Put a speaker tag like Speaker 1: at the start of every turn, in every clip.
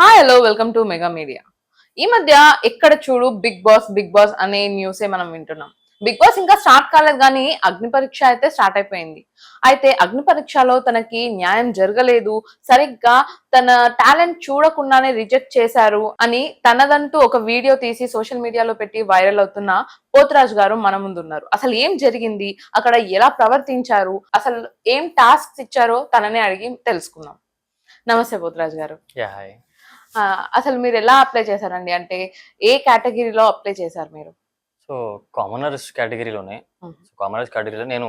Speaker 1: Hi hello welcome to mega media. ఈ మధ్య ఎక్కడ చూడు బిగ్ బాస్ అనే న్యూసే మనం వింటున్నాం. బిగ్ బాస్ ఇంకా స్టార్ట్ కాలేదు కానీ అగ్ని పరీక్ష అయితే స్టార్ట్ అయిపోయింది. అయితే అగ్ని పరీక్షలో తనకి న్యాయం జరగలేదు, సరిగ్గా తన టాలెంట్ చూడకుండానే రిజెక్ట్ చేశారు అని తనదంటూ ఒక వీడియో తీసి సోషల్ మీడియాలో పెట్టి వైరల్ అవుతున్న పోతురాజు గారు మన ముందు ఉన్నారు. అసలు ఏం జరిగింది, అక్కడ ఎలా ప్రవర్తించారు, అసలు ఏం టాస్క్స్ ఇచ్చారో తననే అడిగి తెలుసుకుందాం. నమస్తే పోతురాజు గారు. అసలు మీరు ఎలా అప్లై చేశారండి? అంటే ఏ కేటగిరీలో అప్లై చేశారు మీరు?
Speaker 2: సో కామనర్స్ కేటగిరీలోనే కామనర్స్ కేటగిరీలో నేను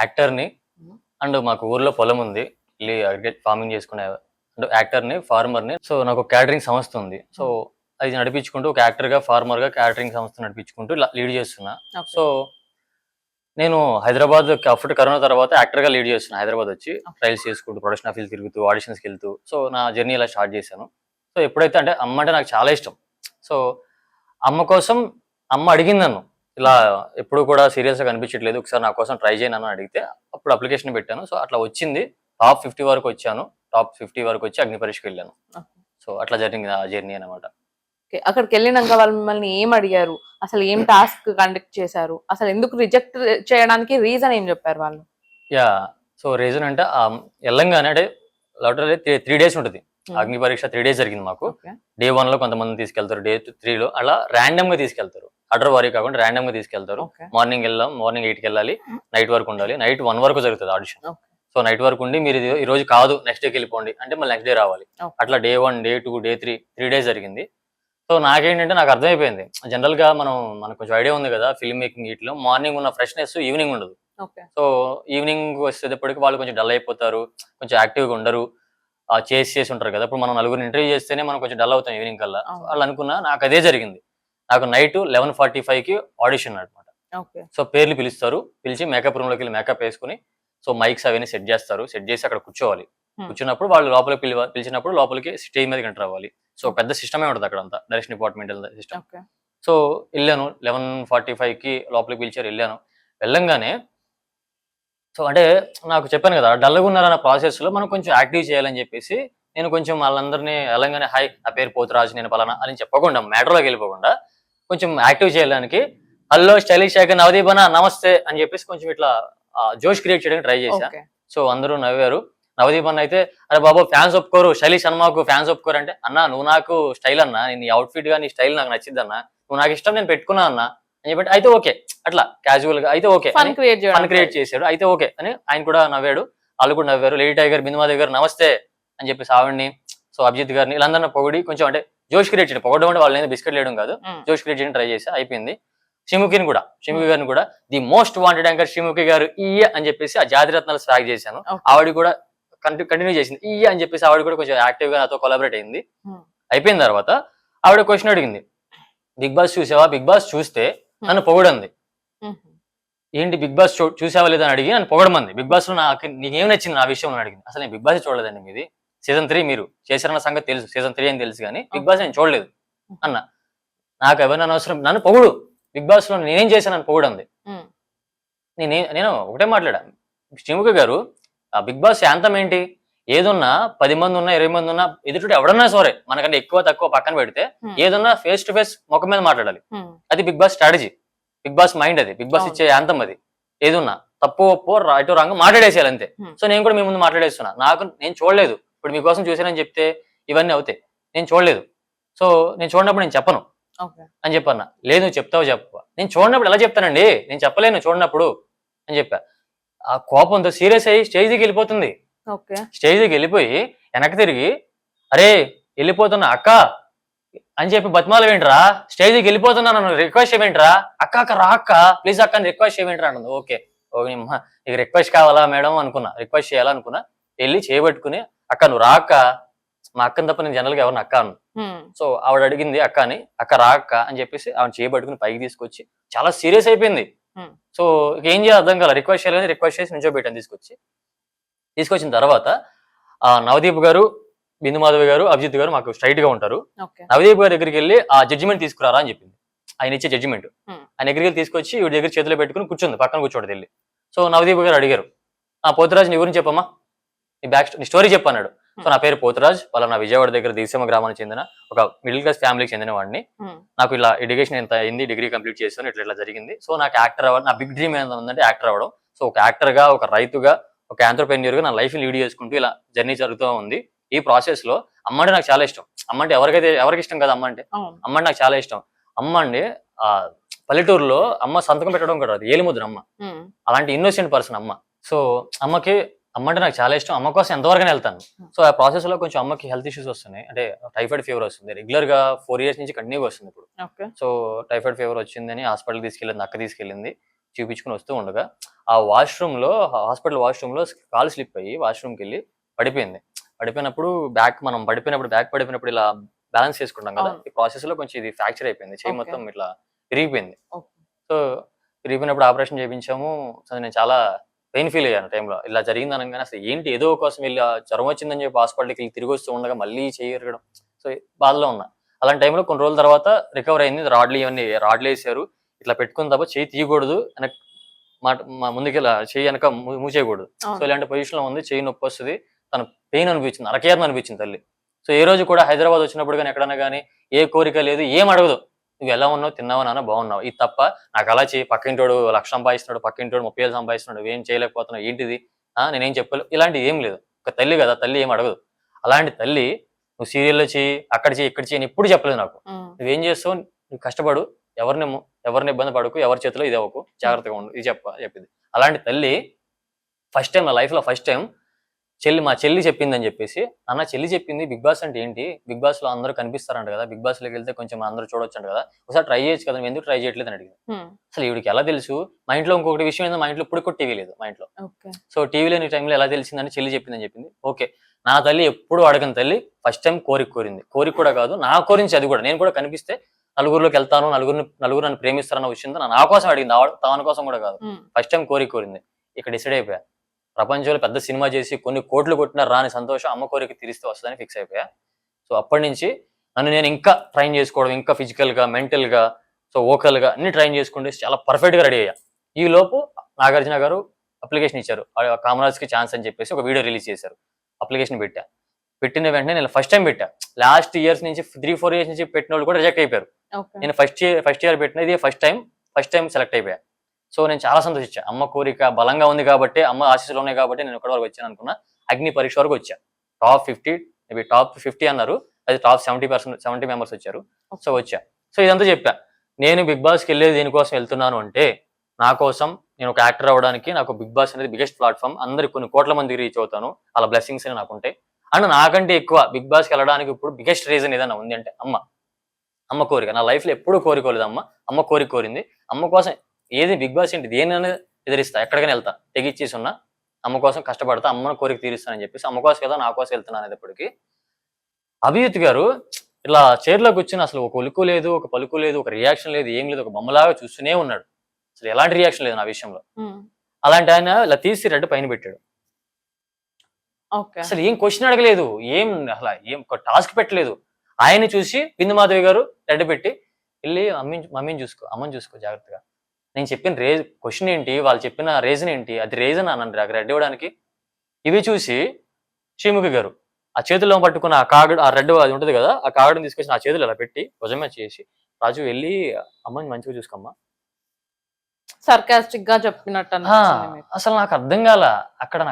Speaker 2: యాక్టర్ని అండ్ మాకు ఊర్లో పొలం ఉంది, వెళ్ళి ఫార్మింగ్ చేసుకునే అంటే యాక్టర్ని ఫార్మర్ని. సో నాకు క్యాటరింగ్ సంస్థ ఉంది. సో అది నడిపించుకుంటూ ఒక యాక్టర్గా ఫార్మర్గా క్యాటరింగ్ సంస్థ నడిపించుకుంటూ లీడ్ చేస్తున్నా. సో నేను హైదరాబాద్ అప్పుడు కరోనా తర్వాత యాక్టర్గా లీడ్ చేస్తున్నా. హైదరాబాద్ వచ్చి ట్రయల్స్ చేసుకుంటూ ప్రొడక్షన్ ఆఫీస్ తిరుగుతూ ఆడిషన్స్కి వెళ్తూ సో నా జర్నీ ఇలా స్టార్ట్ చేశాను. సో ఎప్పుడైతే అంటే అమ్మ అంటే నాకు చాలా ఇష్టం. సో అమ్మ కోసం అమ్మ అడిగింది నన్ను, ఇలా ఎప్పుడు కూడా సీరియస్గా కనిపించట్లేదు, ఒకసారి నా కోసం ట్రై చేయను అడిగితే అప్పుడు అప్లికేషన్ పెట్టాను. సో అట్లా వచ్చింది. టాప్ 50 వరకు వచ్చాను. టాప్ 50 వరకు వచ్చి అగ్ని పరీక్షకి వెళ్ళాను. సో అట్లా జరిగింది ఆ జర్నీ అనమాట.
Speaker 1: అక్కడికి వెళ్ళినాక వాళ్ళు మిమ్మల్ని ఏం అడిగారు, అసలు ఏం టాస్క్ కండక్ట్ చేశారు, అసలు ఎందుకు రిజెక్ట్ చేయడానికి రీజన్ ఏం చెప్పారు వాళ్ళు?
Speaker 2: సో రీజన్ అంటే వెళ్ళంగానే అంటే 3 days ఉంటుంది అగ్ని పరీక్ష. 3 days జరిగింది మాకు. డే 1 లో కొంతమంది తీసుకెళ్తారు, డే 3 లో అలా ర్యాండమ్ గా తీసుకెళ్తారు. ఆర్డర్ వారీ కాకుండా ర్యాండమ్ గా తీసుకెళ్తారు. మార్నింగ్ వెళ్దాం, మార్నింగ్ 8కి వెళ్ళాలి, నైట్ వరకు ఉండాలి. నైట్ 1 వరకు జరుగుతుంది ఆడిషన్. సో నైట్ వరకు ఉండి మీరు ఈ రోజు కాదు నెక్స్ట్ డేకి వెళ్ళిపోండి అంటే మళ్ళీ నెక్స్ట్ డే రావాలి. అట్లా డే 1, డే 2, డే 3 days జరిగింది. సో నాకేంటంటే నాకు అర్థమైపోయింది, జనరల్ గా మనకు కొంచెం ఐడియా ఉంది కదా ఫిల్మ్ మేకింగ్ వీటిలో మార్నింగ్ ఉన్న ఫ్రెష్నెస్ ఈవినింగ్ ఉండదు. సో ఈవినింగ్ వచ్చేటప్పటికి వాళ్ళు కొంచెం డల్ అయిపోతారు, కొంచెం యాక్టివ్గా ఉండరు, చేసి ఉంటారు కదా. ఇప్పుడు మనం నలుగురు ఇంటర్వ్యూ చేస్తేనే మనం కొంచెం డల్ అవుతాం ఈవినింగ్ కల్లా. వాళ్ళు అనుకున్నా నాకు అదే జరిగింది. నాకు నైట్ 11:45కి ఆడిషన్ అనమాట. సో పేర్లు పిలుస్తారు, పిలిచి మేకప్ రూమ్ లోకి వెళ్ళి మేకప్ వేసుకుని సో మైక్స్ అవన్నీ సెట్ చేస్తారు. సెట్ చేసి అక్కడ కూర్చోవాలి. కూర్చున్నప్పుడు వాళ్ళు లోపలికి పిలిచినప్పుడు లోపలికి స్టేజ్ మీదకి ఎంటర్ అవ్వాలి. సో పెద్ద సిస్టమే ఉంటుంది అక్కడ అంతా, డైరెక్షన్ డిపార్ట్మెంట్ సిస్టమ్. సో వెళ్ళాను, 11:45కి లోపలికి పిలిచారు, వెళ్ళాను. వెళ్ళంగానే సో అంటే నాకు చెప్పాను కదా డల్గా ఉన్నారన్న ప్రాసెస్ లో మనం కొంచెం యాక్టివ్ చేయాలని చెప్పేసి నేను కొంచెం వాళ్ళందరినీ వెళ్ళంగానే హాయ్ నా పేరు పోతురాజు నేను పలానా అని చెప్పకుండా మ్యాటర్లోకి వెళ్ళిపోకుండా కొంచెం యాక్టివ్ చేయడానికి హలో స్టైలిష్ శేఖర్ నవదీప్ అన్న నమస్తే అని చెప్పేసి కొంచెం ఇట్లా జోష్ క్రియేట్ చేయడానికి ట్రై చేశా. సో అందరూ నవ్వారు. నవదీప్ అన్న అయితే అరే బాబు ఫ్యాన్స్ ఒప్పుకోరు, శైలిష్ అన్నమాకు ఫ్యాన్స్ ఒప్పుకోరు అంటే అన్న నువ్వు నాకు స్టైల్ అన్న, నీ అవుట్ఫిట్ గా నీ స్టైల్ నాకు నచ్చింది అన్న, నువ్వు నాకు ఇష్టం నేను పెట్టుకున్నా అన్న అని చెప్పి అయితే ఓకే అట్లా క్యాజువల్ గా అయితే ఓకే ఫన్ క్రియేట్ చేశాడు. అయితే ఓకే అని ఆయన కూడా నవ్వాడు, వాళ్ళు కూడా నవ్వారు. లేడీ టైగర్ బిందుమా దగ్గర నమస్తే అని చెప్పేసి ఆవిడ్ని సో అభిజిత్ గారిని వీళ్ళందరినీ పొగిడి కొంచెం అంటే జోష్ క్రియేట్ చేయడం, పొగడం అంటే వాళ్ళని బిస్కెట్ లేయడం కాదు, జోష్ క్రియేట్ చేయడం ట్రై చేసి అయిపోయింది. శ్రీముఖి గారిని కూడా the most wanted anchor Sreemukhi గారు ఈ అని చెప్పేసి ఆ జాతిరత్నాలు స్వాగ్ చేశాను. ఆవిడ కూడా కంటిన్యూ చేసింది ఈ అని చెప్పేసి ఆవిడ కూడా కొంచెం యాక్టివ్ గా నాతో కొలాబరేట్ అయింది. అయిపోయిన తర్వాత ఆవిడ క్వశ్చన్ అడిగింది, బిగ్ బాస్ చూసావా, బిగ్ బాస్ చూస్తే నన్ను పొగడంది. ఏంటి బిగ్ బాస్ చూసావా లేదా అని అడిగి నన్ను పొగడమంది. బిగ్ బాస్ లో నాకు నీకేం నచ్చింది నా విషయంలో అడిగింది. అసలు నేను బిగ్ బాస్ చూడలేదండి, మీది సీజన్ 3 మీరు చేశారన్న సంగతి తెలుసు, సీజన్ 3 అని తెలుసు కానీ బిగ్ బాస్ నేను చూడలేదు అన్న. నాకు ఎవరైనా అవసరం, నన్ను పొగుడు, బిగ్ బాస్ లో నేనేం చేశాను నన్ను పొగడంది. నేను ఒకటే మాట్లాడా, శ్రీముఖి గారు ఆ బిగ్ బాస్ యాంతం ఏంటి, ఏదున్నా 10 మంది ఉన్నా 20 మంది ఉన్నా ఎదుటి ఎవడన్నా సరే మనకంటే ఎక్కువ తక్కువ పక్కన పెడితే ఏదన్నా ఫేస్ టు ఫేస్ ముఖం మీద మాట్లాడాలి. అది Bigg Boss strategy, Bigg Boss mind, అది బిగ్ బాస్ ఇచ్చే యాంతం. అది ఏదున్నా తప్పు ఒప్పో రైట్ రాంగ్ మాట్లాడేసేయాలి అంతే. సో నేను కూడా మీ ముందు మాట్లాడేస్తున్నా, నేను చూడలేదు, ఇప్పుడు మీకోసం చూసానని చెప్తే ఇవన్నీ అవుతాయి, నేను చూడలేదు. సో నేను చూడనప్పుడు నేను చెప్పను అని చెప్పన్నా. లేదు నువ్వు చెప్తావు చెప్ప, నేను చూడనప్పుడు ఎలా చెప్తానండి, నేను చెప్పలేను చూడనప్పుడు అని చెప్పా. ఆ కోపంతో సీరియస్ అయ్యి స్టేజ్కి వెళ్ళిపోతుంది. స్టేజ్కి వెళ్ళిపోయి వెనక్కి తిరిగి అరే వెళ్ళిపోతున్నా అక్క అని చెప్పి బతిమాల ఏంట్రా, స్టేజ్కి వెళ్ళిపోతున్నా నన్ను రిక్వెస్ట్ చేయవేంట్రా, అక్క అక్క రా అక్క ప్లీజ్ అక్క అని రిక్వెస్ట్ చేయవేంట్రా అంటుంది. ఓకే ఇక రిక్వెస్ట్ కావాలా మేడం అనుకున్నా, రిక్వెస్ట్ చేయాలనుకున్నా. వెళ్ళి చేయబట్టుకుని అక్క నువ్వు రా అక్క, మా అక్కని తప్ప నేను జనరల్గా ఎవరిని అక్క అను. సో ఆవిడ అడిగింది అక్క అని, అక్క రా అక్క అని చెప్పేసి ఆవిడ చేయబట్టుకుని పైకి తీసుకొచ్చి చాలా సీరియస్ అయిపోయింది. సో ఏం చేయాలి అర్థం కాల, రిక్వెస్ట్ చేయాలని రిక్వెస్ట్ చేసి నిల్చోబెట్టాను. తీసుకొచ్చిన తర్వాత నవదీప్ గారు, బిందు మాధవి గారు, అభిజిత్ గారు మాకు స్ట్రైట్ గా ఉంటారు. నవదీప్ గారి దగ్గరికి వెళ్ళి ఆ జడ్జిమెంట్ తీసుకురారా అని చెప్పింది, ఆయన ఇచ్చే జడ్జిమెంట్. ఆయన దగ్గరికి వెళ్ళి తీసుకొచ్చి వీడి దగ్గర చేతిలో పెట్టుకుని కూర్చుంది, పక్కన కూర్చోడు వెళ్ళి. సో నవదీప్ గారు అడిగారు, ఆ పోతురాజు నీ గురించి చెప్పమ్మా, నీ స్టోరీ చెప్పన్నాడు. సో నా పేరు పోతురాజ్, వాళ్ళ నా విజయవాడ దగ్గర దీసమ గ్రామానికి చెందిన ఒక మిడిల్ క్లాస్ ఫ్యామిలీకి చెందిన వాడిని. నాకు ఇలా ఎడ్యుకేషన్ ఎంత అయింది, డిగ్రీ కంప్లీట్ చేస్తాను, ఇట్లా జరిగింది. సో నాకు యాక్టర్ అవ్వాలి, నా బిగ్ డ్రీమ్ ఏంటంటే ఉందంటే యాక్టర్ అవ్వడం. సో ఒక యాక్టర్ గా, ఒక రైతుగా, ఒక ఆంటర్‌ప్రెన్యూర్ గా నా లైఫ్ లీడ్ చేసుకుంటూ ఇలా జర్నీ జరుగుతూ ఉంది. ఈ ప్రాసెస్ లో అమ్మ అంటే నాకు చాలా ఇష్టం. అమ్మ అంటే ఎవరికి ఇష్టం కదా, అమ్మ అంటే నాకు చాలా ఇష్టం. అమ్మ అండి ఆ పల్లెటూరులో అమ్మ సంతకం పెట్టడం కూడా రాదు, ఏలిముద్ర అమ్మ. అలాంటి ఇన్నోసెంట్ పర్సన్ అమ్మ. సో అమ్మ అంటే నాకు చాలా ఇష్టం. అమ్మ కోసం ఎంతవరకు వెళ్తాను. సో ఆ ప్రాసెస్ లో కొంచెం అమ్మకి హెల్త్ ఇష్యూస్ వస్తున్నాయి. అంటే టైఫాయిడ్ ఫీవర్ వస్తుంది, రెగ్యులర్ గా 4 years నుంచి కంటిన్యూగా వస్తుంది ఇప్పుడు. సో టైఫాయిడ్ ఫీవర్ వచ్చిందని హాస్పిటల్ తీసుకెళ్ళింది, అక్క తీసుకెళ్ళింది. చూపించుకుని వస్తూ ఉండగా ఆ వాష్రూమ్ లో, హాస్పిటల్ వాష్రూమ్ లో కాలు స్లిప్ అయ్యి వాష్రూమ్కి వెళ్ళి పడిపోయింది. పడిపోయినప్పుడు మనం పడిపోయినప్పుడు ఇలా బ్యాలెన్స్ చేసుకుంటాం కదా, ఈ ప్రాసెస్ లో కొంచెం ఇది ఫ్రాక్చర్ అయిపోయింది, చేయి మొత్తం ఇట్లా విరిగిపోయింది. సో విరిగిపోయినప్పుడు ఆపరేషన్ చేయించాము. సో నేను చాలా పెయిన్ ఫీల్ అయ్యాను టైంలో. ఇలా జరిగింది అనగానే అసలు ఏంటి, ఏదో కోసం వెళ్ళి జ్వరం వచ్చిందని చెప్పి హాస్పిటల్కి వెళ్ళి తిరిగి వస్తూ ఉండగా మళ్ళీ చేయగడం, సో బాధలో ఉన్నా. అలాంటి టైంలో కొన్ని రోజుల తర్వాత రికవర్ అయింది. రాడ్లు వేసారు, ఇట్లా పెట్టుకుని తప్ప చేయి తీయకూడదు, ముందుకి చేయి వెనక మూసేయకూడదు. సో ఇలాంటి పొజిషన్ లో ఉంది, చేయి నొప్పి వస్తుంది, తన పెయిన్ అనిపించింది, అరకేరం అనిపించింది తల్లి. సో ఏ రోజు కూడా హైదరాబాద్ వచ్చినప్పుడు కానీ ఎక్కడన్నా కానీ ఏ కోరిక లేదు, ఏం అడగదు. నువ్వు ఎలా ఉన్నావు, తిన్నావా నాన్న, బాగున్నావు, ఇది తప్ప నాకు అలా చేయి, పక్కింటోడు 1,00,000 సంపాదిస్తున్నాడు, పక్కింటోడు 30,000 సంపాదిస్తున్నాడు, ఏం చేయలేకపోతున్నావు, ఏంటిది, నేనేం చెప్పలేదు, ఇలాంటిది ఏం లేదు. ఒక తల్లి కదా, తల్లి ఏం అడగదు. అలాంటి తల్లి నువ్వు సీరియల్లో చేయి, అక్కడ చేయి, ఇక్కడ చేయి అని ఎప్పుడు చెప్పలేదు నాకు. నువ్వేం చేస్తావు, నువ్వు కష్టపడు, ఎవరిని ఇబ్బంది పడకు, ఎవరి చేతిలో ఇది అవ్వకు, జాగ్రత్తగా ఉండు, ఇది చెప్పింది. అలాంటి తల్లి ఫస్ట్ టైం నా లైఫ్ లో మా చెల్లి చెప్పిందని చెప్పేసి, అన్న చెల్లి చెప్పింది బిగ్ బాస్ అంటే ఏంటి, బిగ్ బాస్ లో అందరూ కనిపిస్తారంట కదా, బిగ్ బాస్ లోకి వెళ్తే కొంచెం అందరూ చూడొచ్చు అంట కదా, ఒకసారి ట్రై చేయొచ్చు కదా, ఎందుకు ట్రై చేయట్లేదు అని అడిగింది. అసలు ఈవిడికి ఎలా తెలుసు, మా ఇంట్లో ఇంకొకటి విషయం ఏంటో, మా ఇంట్లో ఇప్పుడు కూడా టీవీ లేదు మా ఇంట్లో. సో టీవీ లేని టైంలో ఎలా తెలిసిందని చెల్లి చెప్పిందని చెప్పింది. ఓకే, నా తల్లి ఎప్పుడు అడగని తల్లి ఫస్ట్ టైం కోరింది. కోరిక కూడా కాదు, నా కోరించి అది కూడా, నేను కూడా కనిపిస్తే నలుగురిలోకి వెళ్తాను, నలుగురు నన్ను ప్రేమిస్తారన్న విషయంతో నా కోసం అడిగింది, తన కోసం కూడా కాదు. ఫస్ట్ టైం కోరింది. ఇక్కడ డిసైడ్ అయిపోయా, ప్రపంచంలో పెద్ద సినిమా చేసి కొన్ని కోట్లు కొట్టినా రాని సంతోషం అమ్మ కోరిక తీరిస్తే వస్తుందని ఫిక్స్ అయిపోయా. సో అప్పటి నుంచి నన్ను నేను ఇంకా ట్రైన్ చేసుకోవడం, ఇంకా ఫిజికల్ గా, మెంటల్ గా, సో వోకల్ గా అన్ని ట్రైన్ చేసుకుంటే చాలా పర్ఫెక్ట్ గా రెడీ అయ్యా. ఈ లోపు నాగార్జున గారు అప్లికేషన్ ఇచ్చారు, కామరాజ్ కి ఛాన్స్ అని చెప్పేసి ఒక వీడియో రిలీజ్ చేశారు. అప్లికేషన్ పెట్టిన వెంటనే నేను ఫస్ట్ టైం పెట్టా. లాస్ట్ ఇయర్స్ నుంచి 3-4 years నుంచి పెట్టిన వాళ్ళు కూడా రిజెక్ట్ అయిపోయారు. నేను ఫస్ట్ ఇయర్ పెట్టిన, ఇది ఫస్ట్ టైం సెలెక్ట్ అయిపోయా. సో నేను చాలా సంతోషించా. అమ్మ కోరిక బలంగా ఉంది కాబట్టి, అమ్మ ఆశీస్సులు ఉన్నాయి కాబట్టి నేను ఇక్కడి వరకు వచ్చాను అనుకున్నా. అగ్ని పరీక్ష వరకు వచ్చా. టాప్ 50 అన్నారు, అది టాప్ 70 మెంబర్స్ వచ్చారు. సో వచ్చా. సో ఇదంతా చెప్పా. నేను బిగ్ బాస్కి వెళ్ళేది దేనికోసం వెళ్తున్నాను అంటే, నా కోసం, నేను ఒక యాక్టర్ అవ్వడానికి. నాకు బిగ్ బాస్ అనేది బిగ్గెస్ట్ ప్లాట్ఫామ్, అందరికి కొన్ని కోట్ల మందికి రీచ్ అవుతాను, అలా బ్లెస్సింగ్స్ అని నాకు ఉంటాయి. అండ్ నాకంటే ఎక్కువ బిగ్ బాస్కి వెళ్ళడానికి ఇప్పుడు బిగ్గెస్ట్ రీజన్ ఏదైనా ఉంది అంటే అమ్మ కోరిక. నా లైఫ్ లో ఎప్పుడూ కోరుకోలేదు, అమ్మ కోరింది. అమ్మ కోసం ఏది బిగ్ బాస్ ఏంటి, దేని ఎదిరిస్తా, ఎక్కడికైనా వెళ్తా, తెగిచ్చేసి ఉన్నా, అమ్మ కోసం కష్టపడతా, అమ్మను కోరిక తీరుస్తానని చెప్పేసి అమ్మ కోసం కదా, నా కోసం వెళ్తున్నాను అనేటప్పటికి అభిజిత్ గారు ఇలా చైర్లో కూర్చుని అసలు ఒక ఉలుకు లేదు, ఒక పలుకు లేదు, ఒక రియాక్షన్ లేదు, ఏం లేదు, ఒక బొమ్మలాగా చూస్తూనే ఉన్నాడు. అసలు ఎలాంటి రియాక్షన్ లేదు నా విషయంలో. అలాంటి ఆయన ఇలా తీసి రెడ్ పైన పెట్టాడు. అసలు ఏం క్వశ్చన్ అడగలేదు, ఏం టాస్క్ పెట్టలేదు. ఆయన్ని చూసి బిందు మాధవి గారు రెడ్ పెట్టి, వెళ్ళి అమ్మని చూసుకో జాగ్రత్తగా, నేను చెప్పిన క్వశ్చన్ ఏంటి, వాళ్ళు చెప్పిన రీజన్ ఏంటి, అది రీజన్ అనండి నాకు రెడ్ ఇవ్వడానికి. ఇవి చూసి శ్రీముఖి గారు ఆ చేతుల్లో పట్టుకున్న ఆ రెడ్ అది ఉంటుంది కదా, ఆ కాగడుని తీసుకొచ్చి నా చేతులు ఇలా పెట్టి భుజమే చేసి, రాజు వెళ్ళి అమ్మని మంచిగా చూసుకోమ్మా,
Speaker 1: సర్కాస్టిక్ గా చెప్పినట్టు.
Speaker 2: అసలు నాకు అర్థం కాల. అక్కడ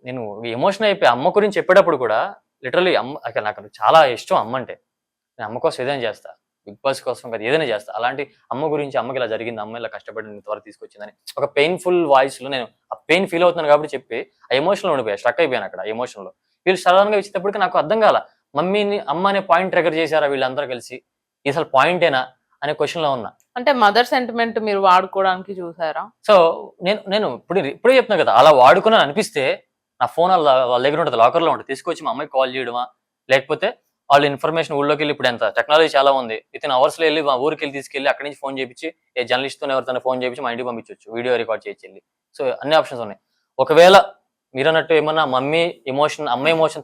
Speaker 2: నేను ఎమోషన్ అయిపోయి అమ్మ గురించి చెప్పేటప్పుడు కూడా లిటరలీ అక్కడ నాకు చాలా ఇష్టం అమ్మ అంటే. నేను అమ్మ కోసం ఏదైనా చేస్తా, బిగ్ బాస్ కోసం కదా ఏదైనా చేస్తా. అలాంటి అమ్మ గురించి, అమ్మకి ఇలా జరిగింది, అమ్మ ఇలా కష్టపడి త్వర తీసుకొచ్చిందని ఒక పెయిన్ఫుల్ వాయిస్ లో నేను ఆ పెయిన్ ఫీల్ అవుతున్నాను కాబట్టి చెప్పి ఆ ఎమోషన్లో ఉండిపోయా, స్ట్రక్ అయిపోయాను అక్కడ ఎమోషన్ లో. వీళ్ళు సడన్ గా ఇచ్చేటప్పటికి నాకు అర్థం కాల, అమ్మ అనే పాయింట్ ట్రిగర్ చేశారా వీళ్ళందరూ కలిసి, ఇది అసలు పాయింటేనా అనే క్వశ్చన్ లో ఉన్నా.
Speaker 1: అంటే మదర్ సెంటిమెంట్ మీరు వాడుకోవడానికి చూసారా?
Speaker 2: సో నేను ఇప్పుడే చెప్తున్నా కదా, అలా వాడుకున్నాను అనిపిస్తే నా ఫోన్ వాళ్ళ దగ్గర ఉంటుంది, లాకర్ లో ఉంటుంది, తీసుకొచ్చి మా అమ్మాయికి కాల్ చేయడమా, లేకపోతే వాళ్ళ ఇన్ఫర్మేషన్ ఊళ్ళోకి వెళ్ళి, ఇప్పుడు ఎంత టెక్నాలజీ చాలా ఉంది, వితిన్ అవర్స్ లో వెళ్ళి మా ఊరికి వెళ్ళి తీసుకెళ్ళి అక్కడి నుంచి ఫోన్ చేయించి, ఏ జర్నలిస్ట్ తో ఎవరితో ఫోన్ చేయించి మా ఇంటికి పంపించవచ్చు, వీడియో రికార్డ్ చేయించి. సో అన్ని ఆప్షన్స్ ఉన్నాయి. ఒకవేళ మీరు అన్నట్టు ఏమన్నా అమ్మ ఎమోషన్,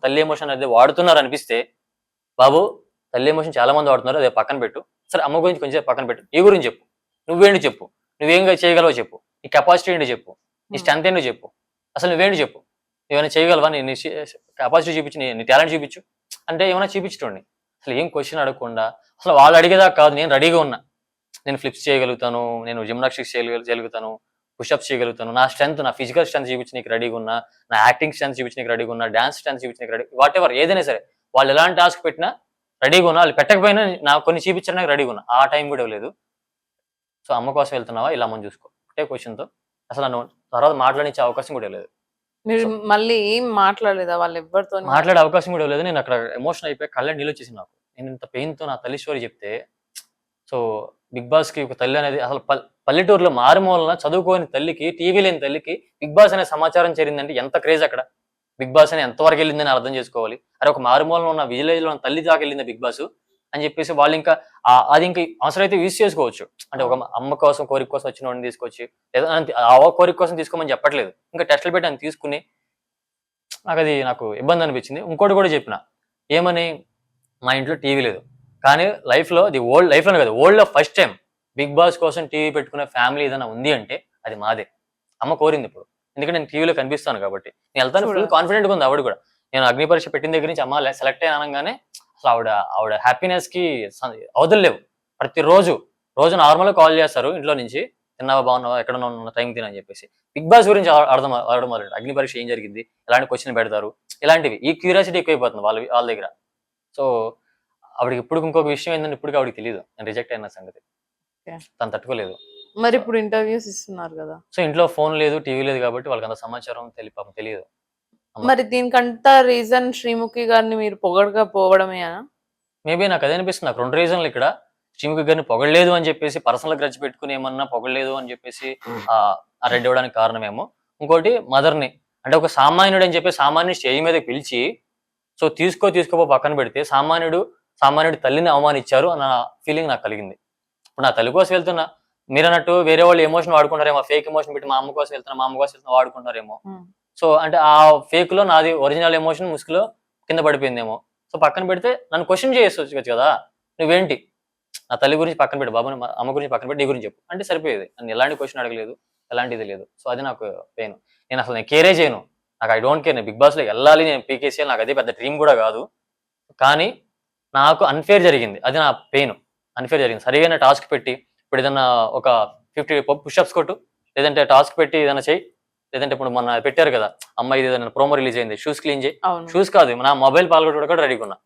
Speaker 2: తల్లి ఎమోషన్ అనేది వాడుతున్నారు అనిపిస్తే, బాబు తల్లి ఎమోషన్ చాలా మంది వాడుతున్నారు, అదే పక్కన పెట్టు. సరే అమ్మ గురించి కొంచెం పక్కన పెట్టు, ఈ గురించి చెప్పు, నువ్వేంటి చెప్పు, నువ్వేం చేయగలవో చెప్పు, నీ కెపాసిటీ ఏంటి చెప్పు, నీ స్ట్రెంత్ ఏంటో చెప్పు, అసలు నువ్వేంటి చెప్పు. ఏమైనా చేయగలవా, నీ కెపాసిటీ చూపించి, నీ టాలెంట్ చూపించు అంటే ఏమైనా చూపించటండి. అసలు ఏం క్వశ్చన్ అడగకుండా, అసలు వాళ్ళు అడిగేదాకా కాదు, నేను రెడీగా ఉన్నా. నేను ఫ్లిప్స్ చేయగలుగుతాను, నేను జిమ్నాస్టిక్స్ చేయగలుగుతాను, పుషప్స్ చేయగలుగుతాను, నా స్ట్రెంత్, నా ఫిజికల్ స్ట్రెంత్ చూపించి నీకు రెడీగా ఉన్నా, నా యాక్టింగ్ స్ట్రెంత్ చూపించి నీకు రెడీగా ఉన్నా, డాన్స్ స్ట్రెంత్ చూపించి నీకు రెడీ, వాట్ ఎవర్ ఏదైనా సరే, వాళ్ళు ఎలాంటి టాస్క్ పెట్టినా రెడీగా ఉన్నా, వాళ్ళు పెట్టకపోయినా నాకు కొన్ని చూపించడానికి రెడీగా ఉన్నా. ఆ టైం కూడా ఇవ్వలేదు. సో అమ్మ కోసం వెళ్తున్నావా, ఇలా అమ్మని చూసుకో, ఒకటే క్వశ్చన్తో అసలు నన్ను తర్వాత మాట్లాడించే అవకాశం కూడా లేదు.
Speaker 1: మీరు మళ్ళీ ఏం మాట్లాడలేదా వాళ్ళు ఎవ్వరితో?
Speaker 2: మాట్లాడే అవకాశం కూడా లేదు. నేను అక్కడ ఎమోషన్ అయిపోయి కళ్ళ నీళ్ళు వచ్చేసింది నాకు. నేను ఇంత పెయిన్తో నా తల్లి స్టోరీ చెప్తే, సో బిగ్ బాస్ కి ఒక తల్లి అనేది అసలు పల్లెటూరులో మారుమూలన చదువుకోని తల్లికి, టీవీ లేని తల్లికి బిగ్ బాస్ అనే సమాచారం చేరిందంటే ఎంత క్రేజ్ అక్కడ. బిగ్ బాస్ అని ఎంతవరకు వెళ్ళిందని అర్థం చేసుకోవాలి. అరే ఒక మారుమూలలో ఉన్న విలేజ్ లో ఉన్న తల్లి దాకా వెళ్ళింది బిగ్ బాస్ అని చెప్పేసి వాళ్ళు ఇంకా అది ఇంకా అవసరమైతే యూజ్ చేసుకోవచ్చు. అంటే ఒక అమ్మ కోసం, కోరిక కోసం వచ్చిన వాడిని తీసుకొచ్చి, లేదా ఆ కోరిక కోసం తీసుకోమని చెప్పట్లేదు, ఇంకా టెస్టులు పెట్టి అని తీసుకుని నాకు ఇబ్బంది అనిపించింది. ఇంకోటి కూడా చెప్పిన, ఏమని, మా ఇంట్లో టీవీ లేదు, కానీ లైఫ్లో లైఫ్లోనే కాదు, వరల్డ్లో ఫస్ట్ టైం బిగ్ బాస్ కోసం టీవీ పెట్టుకునే ఫ్యామిలీ ఏదైనా ఉంది అంటే అది మాదే. అమ్మ కోరింది ఇప్పుడు, ఎందుకంటే నేను టీవీలో కనిపిస్తాను కాబట్టి. నేను వెళ్తాను, ఫుల్ కాన్ఫిడెంట్గా ఉంది ఆవిడ కూడా. నేను అగ్ని పరీక్ష పెట్టిన దగ్గర నుంచి అమ్మ సెలెక్ట్ అయిన అనగానే అసలు ఆవిడ హ్యాపీనెస్ కి అవధులేవు. రోజు నార్మల్గా కాల్ చేస్తారు ఇంట్లో నుంచి, తిన్నావా, బాగున్నావా, ఎక్కడ ఉన్న టైం తినని చెప్పేసి. బిగ్ బాస్ గురించి అడగడం మొదలు, అగ్ని పరీక్ష ఏం జరిగింది, ఎలాంటి క్వశ్చన్ పెడతారు, ఇలాంటివి, ఈ క్యూరియాసిటీ ఎక్కువైపోతుంది వాళ్ళ దగ్గర. సో ఆవిడకి ఇప్పుడు ఇంకొక విషయం ఏంటంటే, ఇప్పటికీ ఆవిడకి తెలియదు నేను రిజెక్ట్ అయిన సంగతి. తను తట్టుకోలేదు.
Speaker 1: మరి ఇప్పుడు ఇంటర్వ్యూస్ ఇస్తున్నారు కదా,
Speaker 2: సో ఇంట్లో ఫోన్ లేదు, టీవీ లేదు కాబట్టి వాళ్ళకి అంత సమాచారం తెలియదు.
Speaker 1: మరి దీనికంతా రీజన్ శ్రీముఖి గారిని మీరు పొగడగా పోవడమేనా?
Speaker 2: మేబీ నాకు అదే అనిపిస్తుంది. నాకు 2 రీజన్లు ఇక్కడ. శ్రీముఖి గారిని పొగడలేదు అని చెప్పేసి, పర్సనల్ గ్రడ్జ్ పెట్టుకుని ఏమన్నా పొగడలేదు అని చెప్పేసి ఆ రెడ్ ఇవ్వడానికి కారణమేమో. ఇంకోటి మదర్ని, అంటే ఒక సామాన్యుడు అని చెప్పి సామాన్యుడు స్టేజ్ మీదకి పిలిచి, సో తీసుకోపో పక్కన పెడితే, సామాన్యుడు తల్లిని అవమానించారు అన్న ఫీలింగ్ నాకు కలిగింది. ఇప్పుడు నా తల్లి కోసం వెళ్తున్నా, మీరు అన్నట్టు వేరే వాళ్ళు ఎమోషన్ వాడుకుంటారేమో, ఫేక్ ఎమోషన్ పెట్టి మా అమ్మ కోసం వెళ్తున్నా వాడుకుంటారేమో. సో అంటే ఆ ఫేక్ లో నాది ఒరిజినల్ ఎమోషన్ ముసుగులో కింద పడిపోయిందేమో. సో పక్కన పెడితే నన్ను క్వశ్చన్ చేయొచ్చు కదా, నువ్వేంటి నా తల్లి గురించి పక్కన పెట్టి, బాబు అమ్మ గురించి పక్కన పెట్టి నీ గురించి చెప్పు అంటే సరిపోయేది. నన్ను ఎలాంటి క్వశ్చన్ అడగలేదు, ఎలాంటిది లేదు. సో అది నాకు పెయిన్. నేను కేరే చేయను, నాకు ఐ డోంట్ కేర్. నేను బిగ్ బాస్ లో వెళ్ళాలి, నేను పీకేసీ, నాకు అదే పెద్ద డ్రీమ్ కూడా కాదు. కానీ నాకు అన్ఫేర్ జరిగింది, అది నా పెయిన్. అన్ఫేర్ జరిగింది. సరిగైన టాస్క్ పెట్టి, ఇప్పుడు ఏదన్నా ఒక 50 పుషప్స్ కొట్టు, లేదంటే టాస్క్ పెట్టి ఏదైనా చెయ్యి, లేదంటే ఇప్పుడు మొన్న పెట్టారు కదా అమ్మాయి ఏదైనా ప్రోమో రిలీజ్ అయింది, షూస్ క్లీన్ చేయి, షూస్ కాదు, నా మొబైల్ పాల్గొట్టు కూడా రెడీగా ఉన్నా.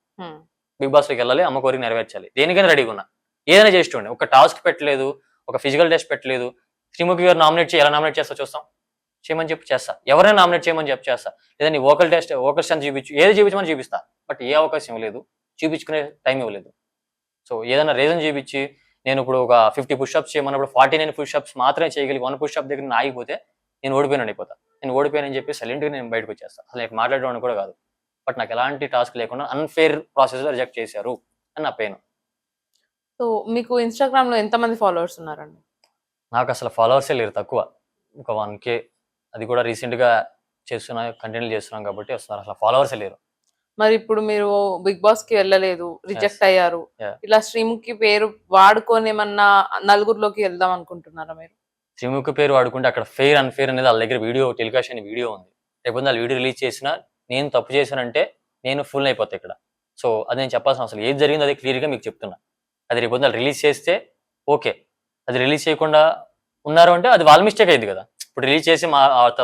Speaker 2: బిగ్ బాస్ లోకి వెళ్ళాలి, అమ్మ కోరిక నెరవేర్చాలి, దేనికైనా రెడీగా ఉన్నా. ఏదైనా చేస్తుండే, ఒక టాస్క్ పెట్టలేదు, ఒక ఫిజికల్ టెస్ట్ పెట్టలేదు. శ్రీముఖి గారు నామినేట్ చేయి, ఎలా నామినేట్ చేస్తా చూస్తాం, చేయమని చెప్పి చేస్తా. ఎవరైనా నామినేట్ చేయమని చెప్పి చేస్తా. లేదా నీ వోకల్ స్ట్రెంత్ చూపించు, ఏది చూపించమని చూపిస్తా. బట్ ఏ అవకాశం ఇవ్వలేదు, చూపించుకునే టైం ఇవ్వలేదు. సో ఏదైనా రీజన్ చూపించి, నేను ఇప్పుడు ఒక 50 పుషప్స్ చేయమన్నప్పుడు 49 పుషప్స్ మాత్రమే చేయగలిగి 1 పుషప్ దగ్గర నేను ఆగిపోతే నేను అయిపోతా. నేను ఓడిపోయానని చెప్పి సైలెంట్గా నేను బయటకు వచ్చేస్తాను. అసలు నాకు మాట్లాడడం కూడా కాదు. బట్ నాకు ఎలాంటి టాస్క్ లేకుండా అన్ఫేర్ ప్రాసెస్ లో రిజెక్ట్ చేశారు అని నా పెయిన్.
Speaker 1: సో మీకు ఇన్స్టాగ్రామ్ లో ఎంతమంది ఫాలోవర్స్ ఉన్నారండి?
Speaker 2: నాకు అసలు ఫాలోవర్సే లేరు, తక్కువ, ఒక 1K. అది కూడా రీసెంట్ గా కంటిన్యూ చేస్తున్నాం కాబట్టి వస్తున్నారు, అసలు ఫాలోవర్సే లేరు.
Speaker 1: మరి ఇప్పుడు మీరు బిగ్ బాస్ కి వెళ్ళలేదు, రిజెక్ట్ అయ్యారు, ఇలా శ్రీముఖి పేరు వాడుకొని ఏమన్నా నలుగురిలోకి వెళ్దాం అనుకుంటున్నారా మీరు?
Speaker 2: శ్రీముఖి పేరు వాడుకుంటే అక్కడ ఫెయిర్ అన్ఫేర్ అనేది వాళ్ళ దగ్గర టెలికాస్ట్ అనే వీడియో ఉంది. రేపు వాళ్ళు వీడియో రిలీజ్ చేసినా, నేను తప్పు చేశానంటే నేను ఫుల్ అయిపోతా ఇక్కడ. సో అది నేను చెప్పాల్సిన అవసరం, ఏది జరిగిందో అది క్లియర్గా మీకు చెప్తున్నా. అది రేపు వాళ్ళు రిలీజ్ చేస్తే ఓకే, అది రిలీజ్ చేయకుండా ఉన్నారు అంటే అది వాళ్ళ మిస్టేక్ అయింది కదా. ఇప్పుడు రిలీజ్ చేసి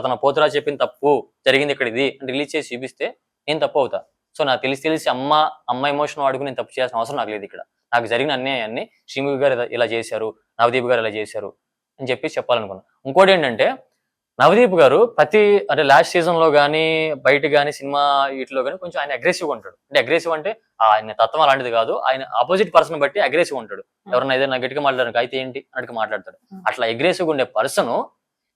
Speaker 2: తన పోతురా చెప్పిన తప్పు జరిగింది ఇక్కడ ఇది రిలీజ్ చేసి చూపిస్తే నేను తప్పు అవుతా. సో నాకు తెలిసి అమ్మ ఎమోషన్ వాడుకుని నేను తప్పు చేయాల్సిన అవసరం నాకు లేదు ఇక్కడ. నాకు జరిగిన అన్యాయాన్ని శ్రీముఖి గారు ఇలా చేశారు, నవదీప్ గారు ఇలా చేశారు అని చెప్పి చెప్పాలనుకున్నా. ఇంకోటి ఏంటంటే, నవదీప్ గారు అంటే లాస్ట్ సీజన్ లో కానీ బయట కానీ సినిమా వీటిలో కానీ కొంచెం ఆయన అగ్రెసివ్ ఉంటాడు. అంటే అగ్రెసివ్ అంటే ఆయన తత్వం అలాంటిది కాదు, ఆయన ఆపోజిట్ పర్సన్ బట్టి అగ్రెసివ్ ఉంటాడు. ఎవరైనా ఏదైనా గట్టిగా మాట్లాడడానికి అయితే ఏంటి అన్నట్టుగా మాట్లాడతాడు. అట్లా అగ్రెసివ్గా ఉండే పర్సన్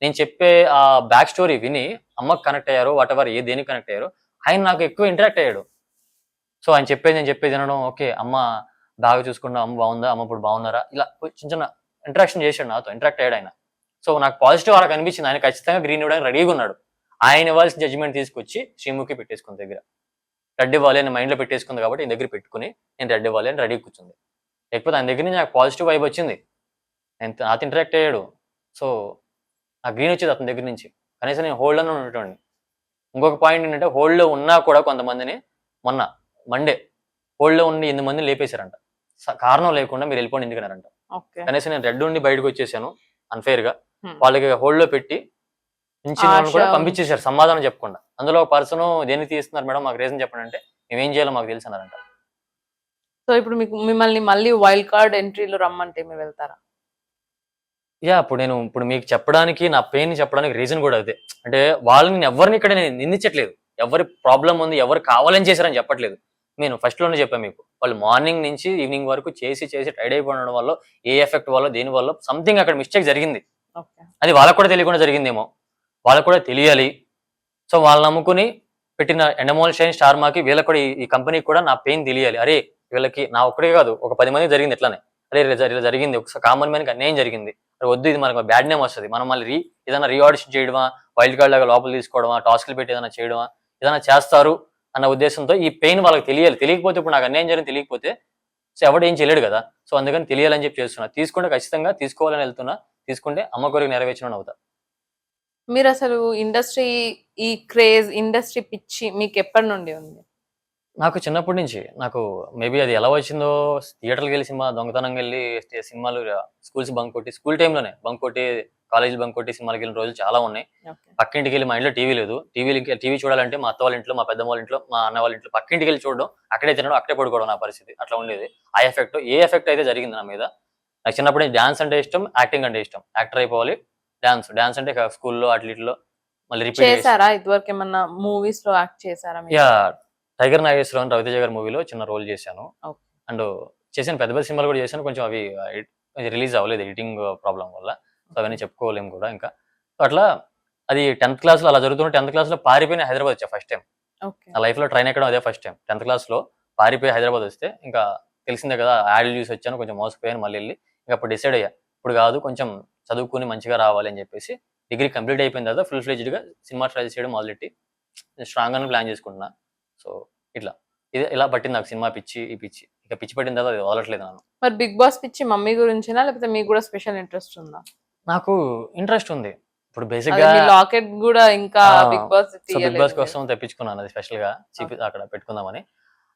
Speaker 2: నేను చెప్పే ఆ బ్యాక్ స్టోరీ విని అమ్మకు కనెక్ట్ అయ్యారు, వాట్ ఎవర్ దేనికి కనెక్ట్ అయ్యారు, ఆయన నాకు ఎక్కువ ఇంటరాక్ట్ అయ్యాడు. సో ఆయన నేను చెప్పేది వినడం, ఓకే అమ్మ బాగా చూసుకున్నా, అమ్మ బాగుందా, అమ్మ ఇప్పుడు బాగున్నారా, ఇలా చిన్న చిన్న ఇంటరాక్షన్ చేశాడు, నాతో ఇంటరాక్ట్ అయ్యాడు ఆయన. సో నాకు పాజిటివ్ అలా కనిపించింది. ఆయన ఖచ్చితంగా గ్రీన్ ఇవ్వడానికి రెడీగా ఉన్నాడు. ఆయన ఇవ్వాల్సిన జడ్జిమెంట్ తీసుకొచ్చి శ్రీముఖి పెట్టేసుకున్న దగ్గర రెడ్ ఇవ్వాలి అని మైండ్లో పెట్టేసుకుంది కాబట్టి ఆయన దగ్గర పెట్టుకుని నేను రెడ్ ఇవ్వాలి అని రెడీ కూర్చుంది. లేకపోతే ఆయన దగ్గర నుంచి నాకు పాజిటివ్ వైబ్ వచ్చింది, నాతో ఇంటరాక్ట్ అయ్యాడు. సో నాకు గ్రీన్ వచ్చేది అతని దగ్గర నుంచి, కనీసం నేను హోల్డ్ అని ఉండేటండి. ఇంకొక పాయింట్ ఏంటంటే హోల్డ్ లో ఉన్నా కూడా కొంతమందిని మొన్న మండే హోల్డ్ లో ఉండి 8 మందిని లేపేశారంట. కారణం లేకుండా మీరు వెళ్ళిపోండి ఎందుకన్నారంట.
Speaker 1: ఓకే.
Speaker 2: కనీసం నేను రెడ్ ఉండి బయటకు వచ్చేసాను అన్ఫేర్ గా,
Speaker 1: హ్మ్.
Speaker 2: వాళ్ళకి హోల్డ్ లో పెట్టి నుంచి
Speaker 1: ఆశ
Speaker 2: కూడా
Speaker 1: ఉంది.
Speaker 2: పంపించేశారు సమాధానం చెప్పకుండా. అందులో ఒక పర్సన్ దేనికి తీస్తున్నారు మేడం మాకు రీజన్ చెప్పండి అంటే మేమేం చేయాలో మాకు తెలుసు అన్నారంట.
Speaker 1: సో ఇప్పుడు మిమ్మల్ని మళ్ళీ వైల్డ్ కార్డ్ ఎంట్రీలో రమ్మంటే మీరు వెళ్తారా?
Speaker 2: ఇప్పుడు మీకు చెప్పడానికి నా పెయిన్ చెప్పడానికి రీజన్ కూడా అదే. అంటే వాళ్ళని ఎవరిని ఇక్కడ నేను నిందించట్లేదు. ఎవరి ప్రాబ్లమ్ ఉంది, ఎవరు కావాలని చేశారని చెప్పట్లేదు. నేను ఫస్ట్ లోనే చెప్పాను మీకు. వాళ్ళు మార్నింగ్ నుంచి ఈవినింగ్ వరకు చేసి టైర్డ్ అయిపోవడం వల్ల, ఏ ఎఫెక్ట్ వల్ల, దేని వల్ల సంథింగ్ అక్కడ మిస్టేక్ జరిగింది.
Speaker 1: ఓకే.
Speaker 2: అది వాళ్ళకి కూడా తెలియకుండా జరిగిందేమో. వాళ్ళకి కూడా తెలియాలి. సో వాళ్ళని నమ్ముకుని పెట్టిన ఎండమోల్ షైన్ స్టార్మాకి వీళ్ళకి కూడా ఈ కంపెనీకి కూడా నా పెయిన్ తెలియాలి. అరే వీళ్ళకి నా ఒక్కడే కాదు ఒక 10 మందికి జరిగింది ఇట్లానే. అరే ఇలా జరిగింది, ఒక కామన్ మ్యాన్కి అన్యాయం జరిగింది. వద్దు ఇది మనకు బ్యాడ్ నేమ్ వస్తుంది. మనం మళ్ళీ ఏదైనా రీఆడిషన్ చేయడమా, వైల్డ్ కార్డ్ లాగా లోపల తీసుకోవడమా, టాస్క్లు పెట్టి ఏదైనా చేయడమా, ఏదైనా చేస్తారు అన్న ఉద్దేశంతో ఈ పెయిన్ వాళ్ళకి తెలియాలి. తెలియకపోతే ఇప్పుడు నాకు అన్యాయం జరిగింది తెలియకపోతే సో ఎవడు ఏం చేయలేడు కదా. సో అందుకని తెలియాలని చెప్పి చేస్తున్నా. తీసుకుంటే ఖచ్చితంగా తీసుకోవాలని వెళ్తున్నా. తీసుకుంటే అమ్మ కోరిక నెరవేర్చిన అవుతా.
Speaker 1: మీరు అసలు ఈ క్రేజ్, ఇండస్ట్రీ పిచ్చి మీకు ఎప్పటి నుండి ఉంది?
Speaker 2: నాకు చిన్నప్పటి నుంచి నాకు మేబీ అది ఎలా వచ్చిందో, థియేటర్‌కి వెళ్ళి సినిమా దొంగతనంగా వెళ్ళి సినిమాలు స్కూల్స్ బంక్ కొట్టి, స్కూల్ టైమ్‌లోనే బంక్ కొట్టి, కాలేజీలు బంక్ కొట్టి సినిమాలకి వెళ్ళిన రోజులు చాలా ఉన్నాయి.
Speaker 1: ఓకే.
Speaker 2: పక్కింటికి వెళ్ళి, మా ఇంట్లో టీవీ లేదు. టీవీ చూడాలంటే మా అత్త వాళ్ళ ఇంట్లో, మా పెద్దమ్మ వాళ్ళ ఇంట్లో, మా అన్న వాళ్ళ ఇంట్లో పక్కింటికి వెళ్ళి చూడడం, అక్కడే తినడం, అక్కడే పడుకోవడం నా పరిస్థితి. అట్లా ఉండేది. ఆ ఎఫెక్ట్ ఎఫెక్ట్ అయితే జరిగింది నా మీద. నాకు చిన్నప్పటి నుంచి డాన్స్ అంటే ఇష్టం, యాక్టింగ్ అంటే ఇష్టం. యాక్టర్ అయిపోవాలి. డాన్స్ అంటే స్కూల్‌లో అట్లీట్లో మళ్ళీ రిపీట్ చేసి
Speaker 1: చేసారా? ఇదివరకు ఏమన్నా మూవీస్ లో యాక్ట్ చేసారా మీరు?
Speaker 2: యాహ్! 'టైగర్ నాగేశ్వరరావు' అని రవితేజ గారి మూవీలో చిన్న రోల్ చేశాను.
Speaker 1: ఓకే.
Speaker 2: అండ్ చేశాను, పెద్ద పెద్ద సినిమాలు కూడా చేశాను. కొంచెం అవి రిలీజ్ అవ్వలేదు ఎడిటింగ్ ప్రాబ్లమ్ వల్ల. సో అవన్నీ చెప్పుకోలేము కూడా ఇంకా. సో అట్లా అది 10th క్లాస్‌లో అలా జరుగుతుంటే 10th క్లాస్‌లో పారిపోయి నేను హైదరాబాద్ వచ్చా ఫస్ట్ టైమ్.
Speaker 1: ఓకే.
Speaker 2: నా లైఫ్‌లో ట్రైన్ ఎక్కడం అదే ఫస్ట్ టైమ్. 10th క్లాస్‌లో పారిపోయి హైదరాబాద్ వస్తే ఇంకా తెలిసిందే కదా, యాడ్‌లు చూసి వచ్చాను. కొంచెం మోసపోయాను మళ్ళీ ఎళ్లి. ఇంక అప్పుడు డిసైడ్ అయ్యా. ఇప్పుడు కాదు కొంచెం చదువుకొని మంచిగా రావాలి అని చెప్పేసి డిగ్రీ కంప్లీట్ అయిపోయిన తర్వాత ఫుల్ ఫ్లెడ్జ్డ్‌గా సినిమా ట్రయల్స్ చేయడం మొదలెట్టి స్ట్రాంగ్‌గానే ప్లాన్ చేసుకుంటున్నా. సో ఇట్లా. ఇలా పట్టింది నాకు సినిమా పిచ్చి, ఈ పిచ్చి. ఇక పిచ్చి పట్టిన తర్వాత అది వదలట్లేదు నన్ను.
Speaker 1: మరి బిగ్ బాస్ పిచ్చి మమ్మీ గురించేనా? లేకపోతే మీకు కూడా స్పెషల్ ఇంట్రెస్ట్ ఉందా?
Speaker 2: నాకు ఇంట్రెస్ట్ ఉంది. ఇప్పుడు
Speaker 1: అదే
Speaker 2: బేసిక్‌గా
Speaker 1: మీ లాకెట్ కూడా ఇంకా బిగ్ బాస్
Speaker 2: సో బిగ్
Speaker 1: తీయలేదు
Speaker 2: బాస్
Speaker 1: మీరు.
Speaker 2: కోసం తెప్పించుకున్నాను అది స్పెషల్‌గా అక్కడ పెట్టుకుందామని.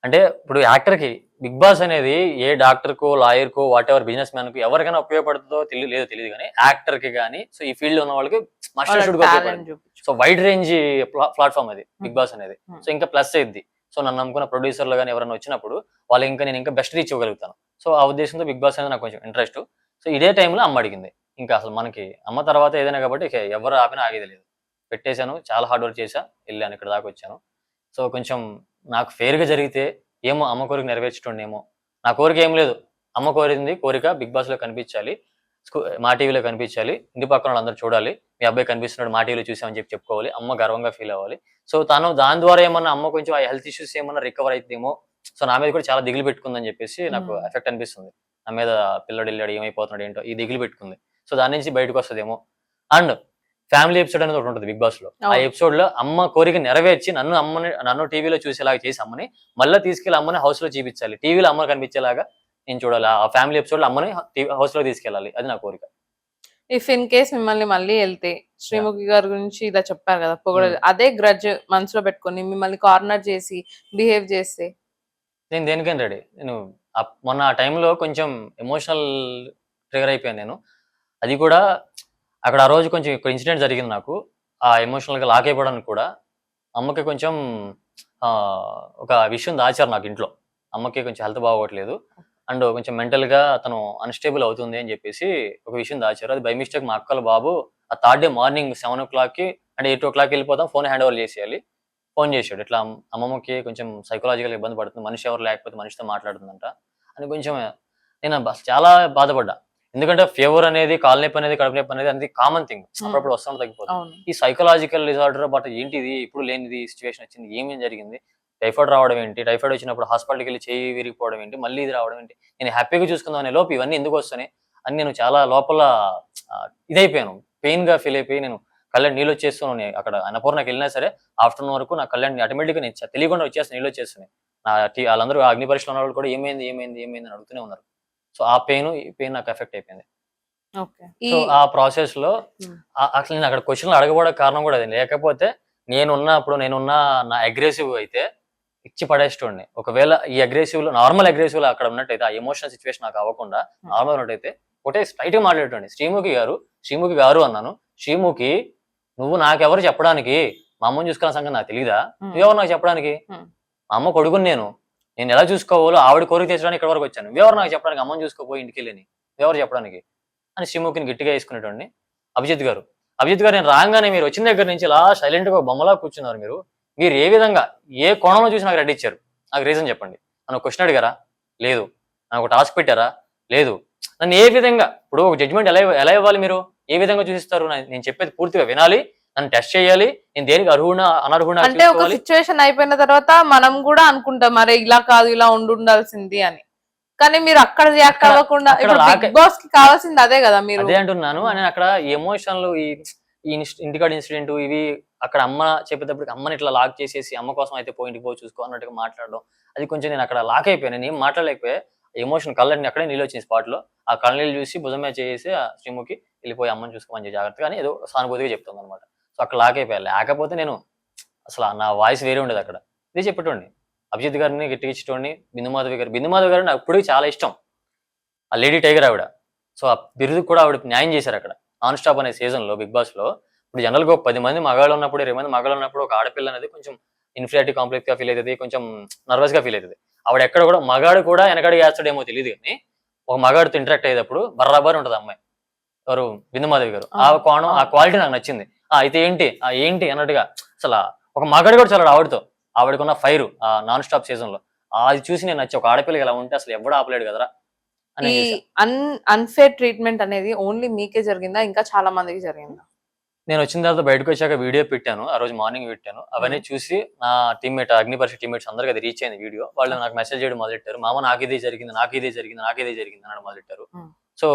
Speaker 2: అంటే ఇప్పుడు యాక్టర్‌కి బిగ్ బాస్ అనేది ఏ డాక్టర్‌కో, లాయర్‌కో, వాటెవర్ బిజినెస్ మ్యాన్‌కో ఎవరికైనా ఉపయోగపడుతుందో లేదో తెలీదు గానీ, యాక్టర్‌కి గానీ, సో ఈ ఫీల్డ్‌లో ఉన్న వాళ్ళకి మస్ట్
Speaker 1: వాళ్ళ
Speaker 2: అండ్ షుడ్‌గా
Speaker 1: టాలెంట్
Speaker 2: ఉపయోగపడుతుంది.
Speaker 1: చూపించు.
Speaker 2: సో వైడ్ రేంజ్ ప్లాట్‌ఫార్మ్ అది బిగ్ బాస్ అనేది.
Speaker 1: హ్మ్.
Speaker 2: సో ఇంకా ప్లస్ అయ్యిద్ది. సో నన్ను నమ్ముకున్న ప్రొడ్యూసర్‌లు గానీ ఎవరైనా వచ్చినప్పుడు నేను ఇంకా బెస్ట్ రీచ్ ఇవ్వగలుగుతాను. సో ఆ ఉద్దేశంతో బిగ్ బాస్ అనేది నాకు కొంచెం ఇంట్రెస్ట్. సో ఇదే టైంలో అమ్మ అడిగింది. ఇంకా అసలు మనకి అమ్మ తర్వాత ఏదైనా కాబట్టి ఇక ఎవరు ఆపినా ఆగేది లేదు. పెట్టేశాను. చాలా హార్డ్ వర్క్ చేశా. ఎళ్ళాను ఇక్కడి దాకా వచ్చాను. సో కొంచెం నాకు ఫెయిర్‌గా జరిగితే ఏమో అమ్మ కోరిక నెరవేర్చేటోడినేమో. నా కోరిక ఏం లేదు. అమ్మ కోరిక బిగ్ బాస్‌లో కనిపించాలి. మా టీవీలో కనిపించాలి. ఇంటి పక్కన వాళ్ళందరూ చూడాలి. మీ అబ్బాయి కనిపిస్తున్నాడు మా టీవీలో చూసామని చెప్పుకోవాలి. అమ్మ గర్వంగా ఫీల్ అవ్వాలి. సో తను దాని ద్వారా ఏమన్నా అమ్మ కొంచెం ఆ హెల్త్ ఇష్యూస్ ఏమన్నా రికవర్ అయిద్దేమో. సో నా మీద కూడా చాలా దిగులు పెట్టుకుందని చెప్పేసి నాకు
Speaker 1: హ్మ్.
Speaker 2: ఎఫెక్ట్ అనిపిస్తుంది. నా మీద పిల్లోడు ఎళ్ళాడు ఏమైపోతున్నాడు ఏంటో ఈ దిగులు పెట్టుకుంది. సో దాని నుంచి బయటకొస్తదేమో. అండ్ ఫ్యామిలీ ఎపిసోడ్ అనేది ఒకటి ఉంటది బిగ్ బాస్‌లో. ఆ
Speaker 1: అవును.
Speaker 2: ఎపిసోడ్‌లో అమ్మ కోరిక నెరవేర్చి నన్ను టీవీలో చూసేలాగా చేసి అమ్మని మళ్ళా తీసుకెళ్ళి అమ్మని హౌస్‌లో చూపించాలి. టీవీలో అమ్మ కనిపించేలాగా నేను చూడాలి. ఆ ఫ్యామిలీ ఎపిసోడ్‌లో అమ్మని హౌస్‌లోకి తీసుకెళ్ళాలి. అది నా కోరిక.
Speaker 1: ఇఫ్ ఇన్ కేస్ మిమ్మల్ని మళ్ళీ ఎళ్తే
Speaker 2: యాహ్!
Speaker 1: శ్రీముఖి గారి గురించి ఇలా చెప్పారు కదా!
Speaker 2: హ్మ్.
Speaker 1: అదే గ్రడ్జ్ మనసులో పెట్టుకొని మిమ్మల్ని కార్నర్ చేసి బిహేవ్ చేస్తే?
Speaker 2: నేను దేనికైనా రెడీ. మొన్న ఆ టైంలో కొంచెం ఎమోషనల్ ట్రిగ్గర్ అయిపోయాను నేను. అది కూడా అక్కడ ఆ రోజు కొంచెం ఒక ఇన్సిడెంట్ జరిగింది నాకు. ఆ ఎమోషనల్‌గా లాక్ అయిపోవడానికి కూడా అమ్మకి కొంచెం ఒక విషయం దాచారు నాకు ఇంట్లో. అమ్మకి కొంచెం హెల్త్ బాగోట్లేదు. అండ్ కొంచెం మెంటల్‌గా తను అన్‌స్టేబుల్ అవుతుంది అని చెప్పేసి ఒక విషయం దాచారు. అది బై మిస్టేక్ మా అక్కోళ్ళ బాబు ఆ థర్డ్ డే మార్నింగ్ 7:00కి అంటే 8:00 వెళ్ళిపోదాం ఫోన్ హ్యాండ్ ఓవర్ చేసేయాలి. ఫోన్ చేసాడు. ఇట్లా అమ్మమ్మకి కొంచెం సైకలాజికల్‌గా ఇబ్బంది పడుతుంది. మనిషి ఎవరు లేకపోతే మనిషితో మాట్లాడుతుందంట. అని కొంచెం నేను చాలా బాధపడ్డా. ఎందుకంటే ఫీవర్ అనేది, కాలు నొప్పి అనేది, కడుపు నొప్పి అనేది అది కామన్ థింగ్.
Speaker 1: హ్మ్.
Speaker 2: అప్పుడప్పుడు వస్తుంటే తగ్గిపోతుంది.
Speaker 1: అవును.
Speaker 2: ఈ సైకలాజికల్ డిజార్డర్ ఏంటిది? ఎప్పుడు లేనిది సిట్యుయేషన్ వచ్చింది. ఏమేం జరిగింది? టైఫాయిడ్ రావడం ఏంటి? టైఫాయిడ్ వచ్చినప్పుడు హాస్పిటల్‌కెళ్ళి చెయ్యి విరిగిపోవడం ఏంటి? మళ్ళీ ఇది రావడం ఏంటి? నేను హ్యాపీగా చూసుకుందాం అనే లోపు ఇవన్నీ ఎందుకు వస్తున్నాయి? అని నేను చాలా లోపల ఇదైపోయాను. పెయిన్‌గా ఫీల్ అయిపోయి నేను కళ్ళెంట నీళ్ళొచ్చేస్తున్నాయి. అక్కడ అన్నపూర్ణకెళ్ళినా సరే ఆఫ్టర్‌నూన్ వరకు నా కళ్ళెంట ఆటోమేటిక్‌గా నేను తెలియకుండా వచ్చేస్తున్నాయి. నీళ్ళొచ్చేస్తున్నాయి. ఆళ్ళందరూ అగ్ని పరీక్షలో ఉన్నవాళ్ళు కూడా ఏమైంది? ఏమైంది? ఏమైంది? అని అడుగుతూనే ఉన్నారు. సో ఆ ఈ పెయిన్ నాకు ఎఫెక్ట్ అయిపోయింది.
Speaker 1: ఓకే.
Speaker 2: సో ఆ ప్రాసెస్‌లో
Speaker 1: హ్మ్.
Speaker 2: అసలు నేను అక్కడ క్వెషన్‌లు అడగబోవడానికి కారణం కూడా అదే. లేకపోతే నేనున్న నా అగ్రెసివ్ అయితే ఇచ్చి పడేస్తుండే. ఒకవేళ ఈ అగ్రెసివ్ లో నార్మల్ అగ్రెసివ్ లో అక్కడ ఉన్నట్టయితే ఆ ఎమోషనల్ సిచ్యువేషన్ నాకు అవ్వకుండా నార్మల్ ఉన్నట్టయితే ఒకటే స్ట్రైట్ గా మాట్లాడేటండి. శ్రీముఖి గారు అన్నాను. శ్రీముఖి, నువ్వు నాకెవరు చెప్పడానికి? మా అమ్మని చూసుకున్న సంగతి నాకు తెలీదా? నువ్వెవరు నాకు చెప్పడానికి? మా అమ్మ కొడుకుని నేను ఎలా చూసుకోవాలో ఆవిడ కోరిక తీర్చడానికి ఇక్కడ వరకు వచ్చాను. నువ్వెవరు నాకు చెప్పడానికి? అమ్మని చూసుకోపోయి ఇంటికి వెళ్ళని నువ్వెవరు చెప్పడానికి అని శ్రీముఖిని గట్టిగా వేసుకునేటండి. అభిజిత్ గారు నేను రాగానే మీరు వచ్చిన దగ్గర నుంచి ఇలా సైలెంట్ గా బొమ్మలా కూర్చున్నారు. మీరు ఏ విధంగా ఏ కోణంలో చూసి నాకు రెడీ ఇచ్చారు? నాకు రీజన్ చెప్పండి. నన్ను క్వశ్చన్ అడిగారా? లేదు. నాకు టాస్క్ పెట్టారా? లేదు. నన్ను ఏ విధంగా ఇప్పుడు ఒక జడ్జ్మెంట్ ఎలా ఇవ్వాలి? మీరు ఏ విధంగా చూపిస్తారు? నేను చెప్పేది పూర్తిగా వినాలి, నన్ను టెస్ట్ చేయాలి, నేను దేనికి అర్హునా అనర్హునా
Speaker 1: అంటే ఒక సిచ్యువేషన్ అయిపోయిన తర్వాత మనం కూడా అనుకుంటాం మరి ఇలా కాదు ఇలా ఉండాల్సింది అని. కానీ మీరు అక్కడ రియాక్ట్ అవ్వకుండా బిగ్ బాస్ కి కావాల్సింది అదే కదా. మీరు
Speaker 2: అదే అంటున్నాను. నేను అక్కడ ఎమోషన్లు ఈ ఇంటికాడ ఇన్సిడెంట్ ఇవి అక్కడ అమ్మ చెప్పేటప్పటికి అమ్మని ఇట్లా లాక్ చేసేసి అమ్మ కోసం అయితే ఇంటికి పోయి చూసుకో అన్నట్టుగా మాట్లాడడం అది కొంచెం నేను అక్కడ లాక్ అయిపోయాను. నేను ఏం మాట్లాడలేకపోయా. ఎమోషన్ కళ్ళని అక్కడే నీళ్ళు వచ్చింది స్పాట్ లో. ఆ కళ్ళ నీళ్ళు చూసి భుజమే చేసి ఆ శ్రీముఖి వెళ్ళిపోయి అమ్మని చూసుకోమని జాగ్రత్తగా అని ఏదో సానుభూతిగా చెప్తుంది అనమాట. సో అక్కడ లాక్ అయిపోయా. లేకపోతే నేను అసలు నా వాయిస్ వేరే ఉండేది అక్కడ. ఇదే చెప్పేటోండి. అభిజిత్ గారిని గట్టిగా ఇచ్చేటోండి. బిందుమాధవి గారు నాకు ఇప్పుడు చాలా ఇష్టం. ఆ లేడీ టైగర్ ఆవిడ. సో ఆ బిరుదు కూడా ఆవిడ న్యాయం చేశారు అక్కడ. నాన్ స్టాప్ అనే సీజన్ లో బిగ్ బాస్ లో. ఇప్పుడు జనరల్ గా 10 మంది మగాళ్ళు ఉన్నప్పుడు 20 మంది మగాళ్ళు ఉన్నప్పుడు ఒక ఆడపిల్ల అనేది కొంచెం ఇన్ఫీరియారిటీ కాంప్లెక్స్ గా ఫీల్ అవుతుంది, కొంచెం నర్వస్ గా ఫీల్ అవుతుంది. ఆవిడ ఎక్కడ కూడా మగాడు కూడా వెనకడికి వేస్తాడేమో తెలియదు కానీ ఒక మగాడితో ఇంటరాక్ట్ అయ్యేటప్పుడు బర్రాబర్ ఉంటుంది అమ్మాయి. ఎవరు? బిందుమాధవి గారు. ఆ కోణం ఆ క్వాలిటీ నాకు నచ్చింది. అయితే ఏంటి అన్నట్టుగా అసలు ఒక మగాడు కూడా చాలా ఆవిడకున్న ఫైర్ ఆ నాన్ స్టాప్ సీజన్ లో అది చూసి నేను నచ్చి ఒక ఆడపిల్లకి ఇలా ఉంటే అసలు ఎవడు ఆపలేడు కదరా.
Speaker 1: ఈ అన్ఫేర్ ట్రీట్మెంట్ అనేది ఓన్లీ మీకే జరిగిందా ఇంకా చాలా మందికి జరిగిందా?
Speaker 2: నేను వచ్చిన తర్వాత బయటకు వచ్చాక వీడియో పెట్టాను. ఆ రోజు మార్నింగ్ పెట్టాను. అవన్నీ చూసి నా టీమ్మేట్ అగ్ని పరీక్ష టీమ్మేట్స్ అందరికి అది రీచ్ అయింది వీడియో. వాళ్ళు నాకు మెసేజ్ చేయడం మొదలెట్టారు. మామ నాకు ఇదే జరిగింది అని మొదలెట్టారు. సో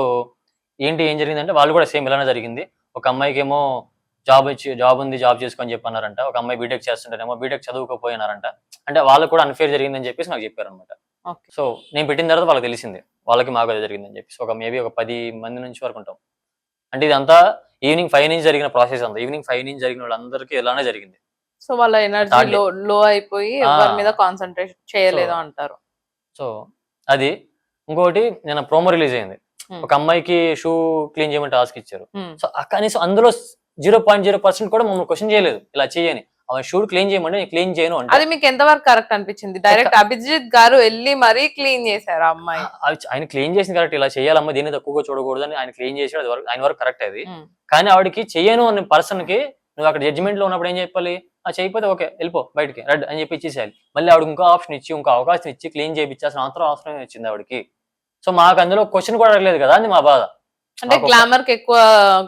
Speaker 2: ఏం జరిగిందంటే వాళ్ళు కూడా సేమ్ ఇలానే జరిగింది. ఒక అమ్మాయికి ఏమో జాబ్ ఉంది, జాబ్ చేసుకొని చెప్పన్నారంట. ఒక అమ్మాయి బీటెక్ చేస్తుంటేనేమో బీటెక్ చదువుకోపోయినారంట. అంటే వాళ్ళకు కూడా అన్ఫేర్ జరిగిందని చెప్పేసి నాకు చెప్పారు అనమాట. సో నేను పెట్టిన తర్వాత వాళ్ళకి తెలిసింది వాళ్ళకి మాకు అది జరిగిందని చెప్పేసి. మేబీ ఒక 10 మంది నుంచి వరకు ఉంటాం. అంటే ఇదంతా ఈవినింగ్ 5 నుంచి జరిగిన ప్రాసెస్ అంతా. ఈవినింగ్ 5 నుంచి జరిగిన వాళ్ళందరికీ ఇలానే జరిగింది.
Speaker 1: సో వాళ్ళ ఎనర్జీ లో అయిపోయి ఎవరి మీద కాన్సన్ట్రేషన్ చేయలేదు అంటారు.
Speaker 2: సో అది ఇంకోటి నేను ప్రోమో రిలీజ్ అయింది. ఒక అమ్మాయికి షూ క్లీన్ చేయమని టాస్క్ ఇచ్చారు. సో కనీసం అందులో 0.0% కూడా మమ్మల్ని క్వశ్చన్ చేయలేదు ఇలా చేయని. ఆమె షూ క్లీన్ చేయమంటే నేను క్లీన్ చేయను అంటే. అది
Speaker 1: మీకు ఎంతవరకు కరెక్ట్ అనిపించింది? డైరెక్ట్ అభిజిత్ గారు వెళ్ళి మరీ క్లీన్ చేశారు అమ్మాయి.
Speaker 2: ఆయన క్లీన్ చేసింది కరెక్ట్. ఇలా చేయాలమ్మా, దీన్ని తక్కువగా చూడకూడదు అని ఆయన క్లీన్ చేసాడు. అది ఆయన వరకు కరెక్ట్ అది. కానీ ఆవిడకి చెయ్యను అనే పర్సన్ కి నువ్వు అక్కడ జడ్జిమెంట్ లో ఉన్నప్పుడు ఏం చెప్పాలి? చేయకపోతే ఓకే వెళ్ళిపో బయటికి రెడ్ అని చెప్పి ఇచ్చేసేయాలి. మళ్ళీ ఆవిడకి ఇంకో ఆప్షన్ ఇచ్చి ఇంకో అవకాశం ఇచ్చి క్లీన్ చేయించాల్సిన అవసరం వచ్చింది ఆవిడకి. సో మాకు అందులో క్వశ్చన్ కూడా అడగలేదు కదా అని మా బాధ.
Speaker 1: అంటే గ్లామర్ కి ఎక్కువ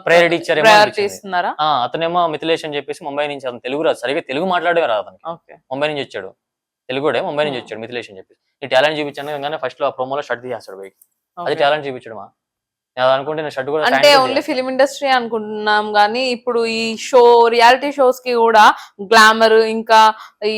Speaker 2: ప్రయారిటీ ఇచ్చారు.
Speaker 1: ఇస్తున్నారా?
Speaker 2: అతనేమో మిథిలేష్ అని చెప్పేసి ముంబై నుంచి, అతను తెలుగు రాదు, సరిగ్గా తెలుగు మాట్లాడే రాదు అతనికి. ముంబై నుంచి వచ్చాడు, తెలుగుడే, ముంబై నుంచి వచ్చాడు మిథిలేష్ అని చెప్పేసి. ఈ టాలెంట్ చూపించాను కానీ ఫస్ట్ లో ఆ ప్రోమోలో షర్ట్ తీసేస్తాడు బయట. అది టాలెంట్ చూపించడం అనుకుంటే నేను షర్ట్ కూడా
Speaker 1: అంటే ఓన్లీ ఫిలిం ఇండస్ట్రీ అనుకుంటున్నాం కానీ ఇప్పుడు ఈ రియాలిటీ షోస్ కి కూడా గ్లామర్ ఇంకా ఈ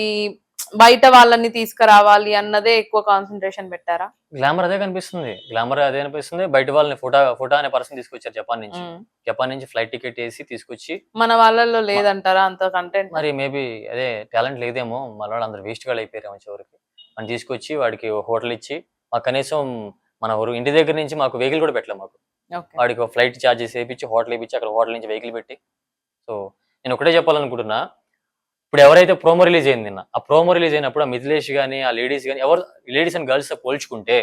Speaker 1: బయట వాళ్ళని తీసుకురావాలి అన్నదే ఎక్కువ కాన్సన్ట్రేషన్ పెట్టారా?
Speaker 2: గ్లామర్ అదే కనిపిస్తుంది. బయట వాళ్ళని ఫోటో అనే పర్సన్ తీసుకొచ్చారు జపాన్ నుంచి ఫ్లైట్ టికెట్ వేసి తీసుకొచ్చి.
Speaker 1: మన వాళ్ళలో లేదంటారా అంత కంటెంట్?
Speaker 2: మరి మేబీ అదే టాలెంట్ లేదేమో, మన వాళ్ళు అందరు వేస్ట్ గా అయిపోయారేమో చివరికి. మనం తీసుకొచ్చి వాడికి హోటల్ ఇచ్చి మాకు కనీసం మన ఇంటి దగ్గర నుంచి మాకు వెహికల్ కూడా పెట్టలేము. మాకు వాడికి ఫ్లైట్ ఛార్జెస్ వేయించి హోటల్ ఇప్పించి అక్కడ హోటల్ నుంచి వెహికల్ పెట్టి. సో నేను ఒకటే చెప్పాలనుకుంటున్నా, ఇప్పుడు ఎవరైతే ప్రోమో రిలీజ్ అయింది నిన్న, ఆ ప్రోమో రిలీజ్ అయినప్పుడు ఆ మిథిలేష్ కానీ ఆ లేడీస్ కానీ లేడీస్ అండ్ గర్ల్స్ తో పోల్చుకుంటే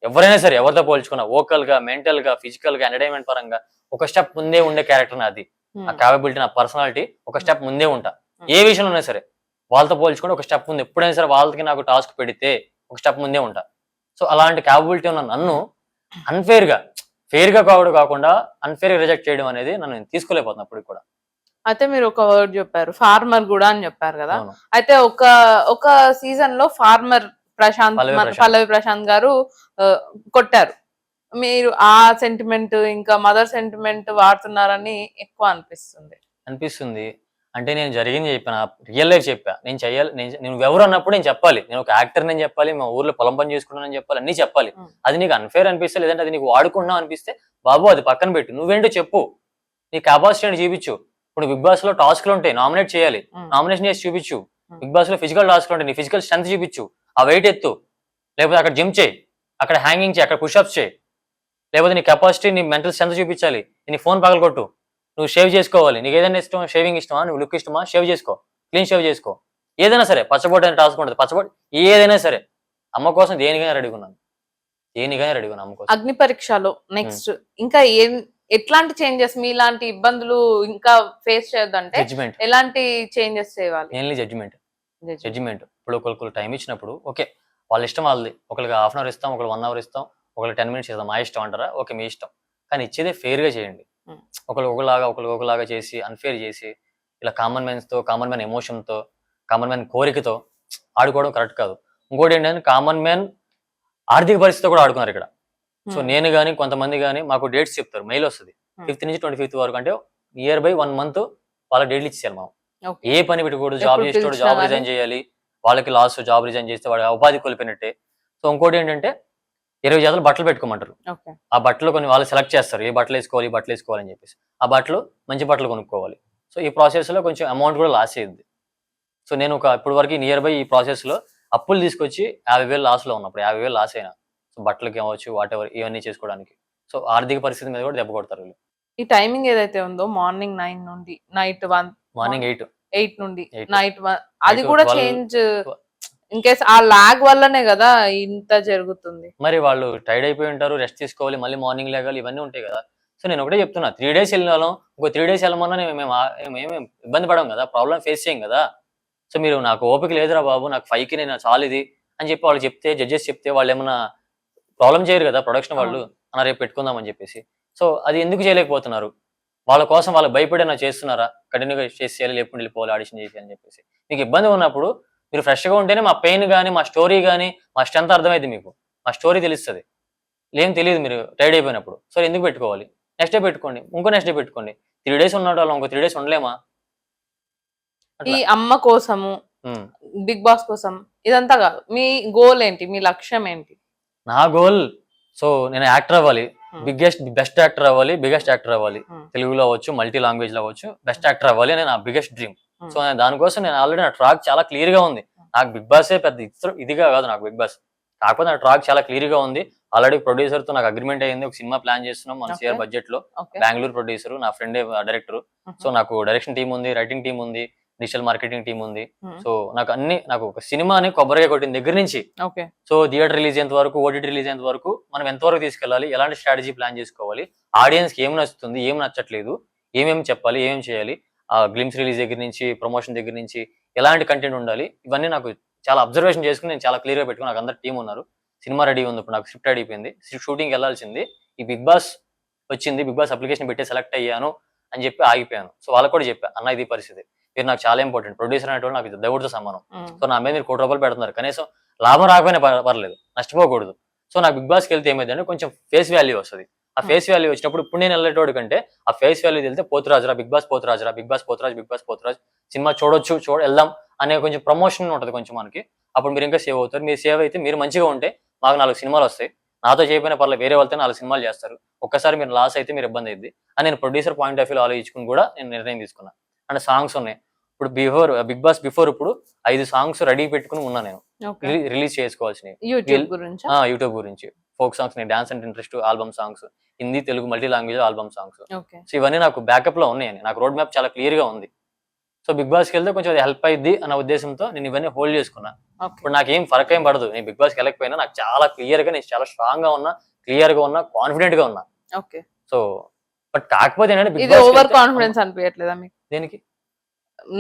Speaker 2: ఎవరైనా సరే ఎవరితో పోల్చుకున్నా వోకల్ గా, మెంటల్ గా, ఫిజికల్ గా, ఎంటర్టైన్మెంట్ పరంగా ఒక స్టెప్ ముందే ఉండే క్యారెక్టర్ నాది. ఆ క్యాపబిలిటీ, నా పర్సనాలిటీ ఒక స్టెప్ ముందే ఉంటా. ఏ విషయంలో ఉన్నా సరే వాళ్ళతో పోల్చుకుంటే ఒక స్టెప్ ముందు. ఎప్పుడైనా సరే వాళ్ళకి నాకు టాస్క్ పెడితే ఒక స్టెప్ ముందే ఉంటా. సో అలాంటి క్యాపబిలిటీ ఉన్న నన్ను ఫెయిర్ గా కాకుండా అన్ఫేర్ గా రిజెక్ట్ చేయడం అనేది నన్ను తీసుకోలేకపోతున్నా అప్పుడు కూడా.
Speaker 1: అయితే మీరు ఒక వర్డ్ చెప్పారు, ఫార్మర్ కూడా అని చెప్పారు కదా. అయితే ఒక సీజన్ లో ఫార్మర్ పల్లవి ప్రశాంత్ గారు కొట్టారు. మీరు ఆ సెంటిమెంట్ ఇంకా మదర్ సెంటిమెంట్ వాడుతున్నారని ఎక్కువ అనిపిస్తుంది.
Speaker 2: అంటే నేను జరిగింది చెప్పాను, రియల్ లైఫ్ చెప్పా. నేను చెయ్యాలి, నేను ఎవరు అన్నప్పుడు నేను చెప్పాలి. నేను ఒక యాక్టర్ నేను చెప్పాలి, మా ఊర్లో పొలం పని చేసుకున్నానని చెప్పాలి, అన్ని చెప్పాలి. అది నీకు అన్ఫేర్ అనిపిస్తే, లేదంటే అది నీకు వాడుకున్నావు అనిపిస్తే బాబు అది పక్కన పెట్టు, నువ్వేంటో చెప్పు, నీ కెపాసిటీ చూపించు. ఇప్పుడు బిగ్ బాస్ లో టాస్క్లు ఉంటాయి, నామినేట్ చేయాలి,
Speaker 1: ఉమ్,
Speaker 2: నామినేషన్ చేసి చూపించు.
Speaker 1: Hmm.
Speaker 2: బిగ్ బాస్ లో ఫిజికల్ టాస్క్లు ఉంటాయి, నీ ఫిజికల్ స్ట్రెంత్ చూపించు, ఆ వెయిట్ ఎత్తు, లేకపోతే అక్కడ జిమ్ చేయి, అక్కడ హ్యాంగింగ్ చేయి, అక్కడ పుషప్స్ చేయి, లేకపోతే నీ కెపాసిటీ, నీ మెంటల్ స్ట్రెంత్ చూపించాలి, నీ ఫోన్ పగలగొట్టు, నువ్వు షేవ్ చేసుకోవాలి, నీకు ఏదైనా ఇష్టం, షేవింగ్ ఇష్టమా, నువ్వు లుక్ ఇష్టమా, షేవ్ చేసుకో, క్లీన్ షేవ్ చేసుకో, ఏదైనా సరే, పచ్చబొట్టు అనే టాస్క్ ఉంటుంది, పచ్చబొట్టు ఏదైనా సరే, అమ్మ కోసం దేనికైనా రెడీగా ఉన్నాను, దేనికైనా రెడీగా ఉన్నాను అమ్మ కోసం.
Speaker 1: అగ్ని పరీక్షలో నెక్స్ట్ ఇంకా ఎట్లాంటి చేంజెస్, మీలాంటి ఇబ్బందులు ఇంకా ఫేస్ చేయొద్దంటే
Speaker 2: జడ్జిమెంట్,
Speaker 1: ఎలాంటి చేంజెస్ చేయాలి?
Speaker 2: Mainly judgement. ఇప్పుడు ఒకరికి టైం ఇచ్చినప్పుడు ఓకే, వాళ్ళ ఇష్టం వాళ్ళది, ఒకరికి హాఫ్ అన్ అవర్ ఇస్తాం, ఒకరికి 1 hour ఇస్తాం, ఒకరికి 10 minutes ఇస్తాం, మా ఇష్టం అంటారా, ఓకే మీ ఇష్టం, కానీ ఇచ్చేదే fair గా చేయండి.
Speaker 1: Hmm.
Speaker 2: ఒకలాగా చేసి అన్ఫేర్ చేసి ఇలా కామన్ మ్యాన్ ఎమోషన్తో, కామన్ మ్యాన్ కోరికతో ఆడుకోవడం కరెక్ట్ కాదు. ఇంకోటి ఏంటంటే కామన్ మ్యాన్ ఆర్థిక పరిస్థితితో కూడా ఆడుకున్నారు ఇక్కడ. సో నేను కానీ కొంతమంది కానీ మాకు డేట్స్ చెప్తారు, మెయిల్ వస్తుంది 5th నుంచి 25th వరకు, అంటే నియర్ బై 1 month వాళ్ళ డేట్లు ఇచ్చేయాలి మనం.
Speaker 1: Okay.
Speaker 2: ఏ పని పెట్టుకోడు, జాబ్
Speaker 1: ఎప్పుడు
Speaker 2: చేసేటోడు
Speaker 1: పిలిచినా
Speaker 2: జాబ్
Speaker 1: గానీ?
Speaker 2: రిజైన్ చేయాలి, వాళ్ళకి లాస్, జాబ్ రిజైన్ చేస్తే వాడు ఉపాధి కోల్పోయినట్టే. సో ఇంకోటి ఏంటంటే 20 జతలు బట్టలు పెట్టుకోమంటారు,
Speaker 1: ఓకే.
Speaker 2: ఆ బట్టలు కొన్ని వాళ్ళు సెలెక్ట్ చేస్తారు, ఏ బట్టలు వేసుకోవాలి, ఈ బట్టలు వేసుకోవాలని చెప్పేసి, ఆ బట్టలు మంచి బట్టలు కొనుక్కోవాలి. సో ఈ ప్రాసెస్ లో కొంచెం అమౌంట్ కూడా లాస్ అయ్యింది. సో నేను ఇప్పుడు వరకు నియర్ బై ఈ ప్రాసెస్ లో అప్పులు తీసుకొచ్చి 50,000 లాస్ లో ఉన్నప్పుడు 50,000 లాస్ అయినా, సో బట్టలకి అవ్వచ్చు, వాట్ ఎవర్ ఇవన్నీ చేసుకోవడానికి. సో ఆర్థిక పరిస్థితి మీద కూడా దెబ్బ కొడతారు వీళ్ళు.
Speaker 1: ఈ టైమింగ్ ఏదైతే ఉందో మార్నింగ్ 9 నుండి నైట్ 1,
Speaker 2: మార్నింగ్ 8
Speaker 1: 8 నుండి
Speaker 2: 8
Speaker 1: నైట్ 1, అది
Speaker 2: Night
Speaker 1: కూడా
Speaker 2: 12
Speaker 1: చేంజ్ ఇన్ కేస్ ఆ లాగ్ వల్లనే కదా ఇంత జరుగుతుంది.
Speaker 2: మరి వాళ్ళు టైర్డ్ అయిపోయి ఉంటారు, రెస్ట్ తీసుకోవాలి, మళ్ళీ మార్నింగ్ లేగాలి, ఇవన్నీ ఉంటాయి కదా. సో నేను ఒకటే చెప్తున్నా, 3 days వెళ్ళిన వాళ్ళం ఇంకో 3 days వెళ్ళమన్నా మేము ఇబ్బంది పడం కదా, ప్రాబ్లం ఫేస్ చేయం కదా. సో మీరు నాకు ఓపిక లేదురా బాబు, నాకు 5కి నేను చాలు ఇది అని చెప్పి వాళ్ళు చెప్తే, జడ్జెస్ చెప్తే వాళ్ళు ఏమన్నా ప్రాబ్లం చేయరు కదా ప్రొడక్షన్ వాళ్ళు, అన్న రేపు పెట్టుకుందాం అని చెప్పేసి. సో అది ఎందుకు చేయలేకపోతున్నారు? వాళ్ళ కోసం వాళ్ళు భయపడేనా చేస్తున్నారా? కంటిన్యూగా చేసి చేయాలి, లేకుండా వెళ్ళిపోవాలి, ఆడిషన్ చేసి అని చెప్పేసి. మీకు ఇబ్బంది ఉన్నప్పుడు మీరు ఫ్రెష్గా ఉంటేనే మా పెయిన్ కానీ, మా స్టోరీ కానీ, మా స్ట్రెంత్ అర్థమైంది మీకు, మా స్టోరీ తెలుస్తుంది. ఏం తెలియదు మీరు టైర్డ్ అయిపోయినప్పుడు. సో ఎందుకు పెట్టుకోవాలి? నెక్స్ట్ డే పెట్టుకోండి, ఇంకో నెక్స్ట్ డే పెట్టుకోండి. 3 days ఉన్న వాళ్ళు ఇంకో 3 days ఉండలేమా?
Speaker 1: ఈ అమ్మ కోసము,
Speaker 2: ఉమ్.
Speaker 1: బిగ్ బాస్ కోసం ఇదంతా కాదు, మీ గోల్ ఏంటి, మీ లక్ష్యం ఏంటి?
Speaker 2: నా గోల్, సో నేను యాక్టర్ అవ్వాలి, బెస్ట్ యాక్టర్ అవ్వాలి, బిగ్గెస్ట్ యాక్టర్ అవ్వాలి, తెలుగులో అవ్వచ్చు, మల్టీ లాంగ్వేజ్ లో అవ్వచ్చు, బెస్ట్ యాక్టర్ అవ్వాలి అని నా బిగ్గెస్ట్ డ్రీమ్. సో దానికోసం నేను ఆల్రెడీ నా ట్రాక్ చాలా క్లియర్ గా ఉంది. నాకు బిగ్ బాసే పెద్ద ఇదిగా కాదు నాకు బిగ్ బాస్, కాకపోతే నా ట్రాక్ చాలా క్లియర్ గా ఉంది. ఆల్రెడీ ప్రొడ్యూసర్ తో నాకు అగ్రిమెంట్ అయ్యింది, ఒక సినిమా ప్లాన్ చేస్తున్నాం మన షేర్ బడ్జెట్ లో. బెంగళూరు ప్రొడ్యూసర్, నా ఫ్రెండ్ డైరెక్టర్. సో నాకు డైరెక్షన్ టీం ఉంది, రైటింగ్ టీం ఉంది, డిజిటల్ మార్కెటింగ్ టీం ఉంది. సో నాకు ఒక సినిమాని కొబ్బరిగా కొట్టిన దగ్గర నుంచి, సో థియేటర్ రిలీజ్ అయ్యేంత వరకు, ఓటీటీ రిలీజ్ అయ్యేంత వరకు మనం ఎంతవరకు తీసుకెళ్ళాలి, ఎలాంటి స్ట్రాటజీ ప్లాన్ చేసుకోవాలి, ఆడియన్స్ కి ఏం నచ్చుతుంది, ఏం నచ్చట్లేదు, ఏమేమి చెప్పాలి, ఏమేం చేయాలి, ఆ గ్లిమ్స్ రిలీజ్ దగ్గర నుంచి, ప్రమోషన్ దగ్గర నుంచి ఎలాంటి కంటెంట్ ఉండాలి, ఇవన్నీ నాకు చాలా అబ్జర్వేషన్ చేసుకుని నేను చాలా క్లియర్ గా పెట్టుకుని, నాకు అందరు టీం ఉన్నారు, సినిమా రెడీ ఉంది, ఇప్పుడు నాకు స్క్రిప్ట్ అయిపోయింది, షూటింగ్ వెళ్ళాల్సింది, ఈ బిగ్ బాస్ వచ్చింది, బిగ్ బాస్ అప్లికేషన్ పెట్టి సెలెక్ట్ అయ్యాను అని చెప్పి ఆగిపోయాను. సో వాళ్ళకి కూడా చెప్పా, అన్న ఇది పరిస్థితి, మీరు నాకు చాలా ఇంపార్టెంట్, ప్రొడ్యూసర్ అనేటువంటి నాకు దేవుడితో సమానం. సో నా మీద మీరు 1 కోటి రూపాయలు పెడుతున్నారు, కనీసం లాభం రాకపోయినా పర్లేదు, నష్టపోకూడదు. సో నాకు బిగ్ బాస్కి వెళ్తే ఏమైందంటే కొంచెం ఫేస్ వాల్యూ వస్తుంది. ఆ ఫేస్ వాల్యూ వచ్చినప్పుడు ఇప్పుడు నేను వెళ్ళేటోడు కంటే ఆ ఫేస్ వాల్యూ వెళ్తే పోతురాజురా, బిగ్ బాస్ పోతురాజురా, బిగ్ బాస్ పోతురాజు సినిమా చూడొచ్చు, వెళ్దాం అనే కొంచెం ప్రమోషన్ ఉంటుంది కొంచెం మనకి. అప్పుడు మీరు ఇంకా సేవ్ అవుతారు. మీరు సేవ్ అయితే మీరు మంచిగా ఉంటే మాకు 4 సినిమాలు వస్తాయి, నాతో చేయకపోయినా పర్లేదు, వేరే వాళ్ళతో 4 సినిమాలు చేస్తారు. ఒక్కసారి మీరు లాస్ అయితే మీరు ఇబ్బంది అయింది అని నేను ప్రొడ్యూసర్ పాయింట్ ఆఫ్ వ్యూ ఆలోచించుకుని కూడా నేను నిర్ణయం తీసుకున్నాను. అండ్ సాంగ్స్ ఉన్నాయి, ఇప్పుడు బిగ్ బాస్ బిఫోర్ ఇప్పుడు 5 సాంగ్స్ రెడీ పెట్టుకుని ఉన్నా నేను, రిలీజ్ చేసుకోవాల్సినవి యూట్యూబ్ గురించి. ఫోక్ సాంగ్స్, డాన్స్ అంటే interest, album songs, Hindi, Telugu, multi language album songs. So ఇవన్నీ నాకు బ్యాకప్ లో ఉన్నాయని, నాకు రోడ్ మ్యాప్ చాలా క్లియర్ గా ఉంది. సో బిగ్ బాస్కి వెళ్తే కొంచెం అది హెల్ప్ అయ్యిద్ది అన్న ఉద్దేశంతో నేను ఇవన్నీ హోల్డ్ చేసుకున్నా. ఇప్పుడు నాకేం ఫరక్ ఏం పడదు, నేను బిగ్ బాస్కి వెళ్ళకపోయినా నాకు చాలా క్లియర్ గా, నేను చాలా స్ట్రాంగ్ గా ఉన్నా, క్లియర్ గా ఉన్నా, కాన్ఫిడెంట్ గా ఉన్నా. సో బట్ కాకపోతే ఏంటంటే
Speaker 1: ఓవర్ కాన్ఫిడెన్స్ అనిపించట్లేదా మీకు?
Speaker 2: దేనికి?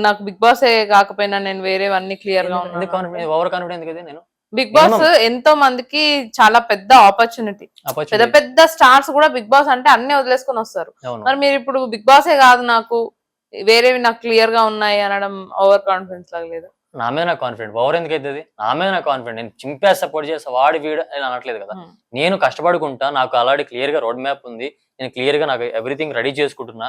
Speaker 1: నాకు బిగ్ బాస్ కాకపోయినా నేను వేరేవన్నీ క్లియర్ గా ఉన్నా.
Speaker 2: ఓవర్ కాన్ఫిడెన్స్ కదా నేను.
Speaker 1: బిగ్ బాస్ ఎంతో మందికి చాలా పెద్ద ఆపర్చునిటీ, పెద్ద స్టార్స్ కూడా బిగ్ బాస్ అంటే అన్ని వదిలేసుకొని వస్తారు. మరి మీరు ఇప్పుడు బిగ్ బాసే కాదు నాకు వేరేవి నాకు క్లియర్ గా ఉన్నాయి అనడం ఓవర్ కాన్ఫిడెన్స్ లాగా లేదు?
Speaker 2: నా మీద నాకు కాన్ఫిడెంట్, ఓవర్ ఎందుకు అవుతుంది? నా మీద నాకు కాన్ఫిడెంట్, నేను చింపే సపోర్ట్ చేస్తా, వాడి వీడు అని అనట్లేదు కదా. నేను కష్టపడుకుంటా, నాకు ఆల్రెడీ క్లియర్ గా రోడ్ మ్యాప్ ఉంది, నేను క్లియర్ గా నాకు ఎవ్రీథింగ్ రెడీ చేసుకుంటున్నా.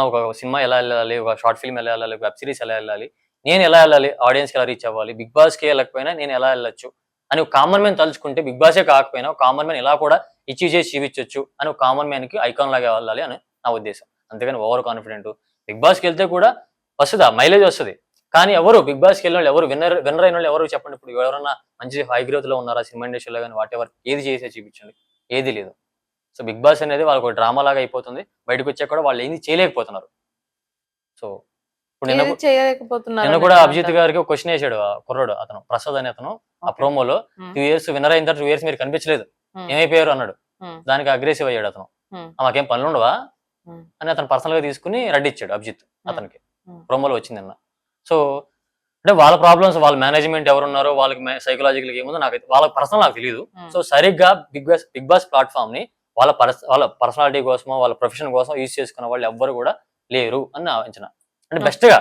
Speaker 2: ఒక సినిమా ఎలా వెళ్ళాలి, ఒక షార్ట్ ఫిల్మ్ ఎలా వెళ్ళాలి, వెబ్ సిరీస్ ఎలా వెళ్ళాలి, నేను ఎలా వెళ్ళాలి, ఆడియన్స్ కి ఎలా రీచ్ అవ్వాలి, బిగ్ బాస్ కి వెళ్ళకపోయినా నేను ఎలా వెళ్ళొచ్చు అని ఒక కామన్ మ్యాన్ తలుచుకుంటే, బిగ్ బాసే కాకపోయినా ఒక కామన్ మ్యాన్ ఇలా కూడా అచీవ్ చేసి చూపించవచ్చు అని ఒక కామన్ మ్యాన్ కి ఐకాన్ లాగా వెళ్ళాలి అని నా ఉద్దేశం. అంతేగాని ఓవర్ కాన్ఫిడెంట్ బిగ్ బాస్కి వెళ్తే కూడా వస్తుంది, మైలేజ్ వస్తుంది. కానీ ఎవరు బిగ్ బాస్కి వెళ్ళిన వాళ్ళు ఎవరు విన్నర్ అయిన వాళ్ళు ఎవరు చెప్పండి. ఇప్పుడు ఎవరన్నా మంచి హై గ్రోత్ లో ఉన్నారా సినిమా ఇండస్ట్రీలో కానీ వాట్ ఎవర్, ఏది చేసే చూపించండి, ఏది లేదు. సో బిగ్ బాస్ అనేది వాళ్ళకి ఒక డ్రామా లాగా అయిపోతుంది. బయటకు వచ్చాక కూడా వాళ్ళు ఏది చేయలేకపోతున్నారు. సో ఇప్పుడు నిన్న
Speaker 1: ఏది చేయలేకపోతున్నారు
Speaker 2: నిన్న
Speaker 1: అని
Speaker 2: కూడా
Speaker 1: ఎట్లా
Speaker 2: అభిజిత్
Speaker 1: అంటారు?
Speaker 2: గారికి ఒక క్వశ్చన్ వేసాడు ఆ కుర్రాడు, అతను ప్రసాద్ అనే అతను ఆ
Speaker 1: Okay.
Speaker 2: ప్రోమోలో
Speaker 1: Hmm.
Speaker 2: 2 years విన్నర్ అయిన తర్వాత 2 years మీరు కనిపించలేదు,
Speaker 1: Hmm.
Speaker 2: ఏమైపోయారు అన్నాడు.
Speaker 1: Hmm.
Speaker 2: దానికి అగ్రెసివ్ అయ్యాడు అతను.
Speaker 1: Hmm.
Speaker 2: మాకేం పనులు ఉండవా
Speaker 1: Hmm.
Speaker 2: అని అతను పర్సనల్ గా తీసుకుని రెడ్ ఇచ్చాడు అభిజిత్ అతనికి.
Speaker 1: Hmm.
Speaker 2: ప్రోమోలో వచ్చింది నిన్న. సో అంటే వాళ్ళ ప్రాబ్లమ్స్, వాళ్ళ మేనేజ్మెంట్ ఎవరున్నారో వాళ్ళకి సైకలాజికల్ ఏముందో నాకు వాళ్ళ పర్సనల్ నాకు తెలియదు.
Speaker 1: Hmm.
Speaker 2: సో సరిగ్గా బిగ్ బాస్ ప్లాట్ఫామ్ ని వాళ్ళ పర్సనాలిటీ కోసమో వాళ్ళ ప్రొఫెషన్ కోసం యూజ్ చేసుకున్న వాళ్ళు ఎవ్వరు కూడా లేరు అని నా అంచనా. అంటే
Speaker 1: Hmm.
Speaker 2: బెస్ట్ గా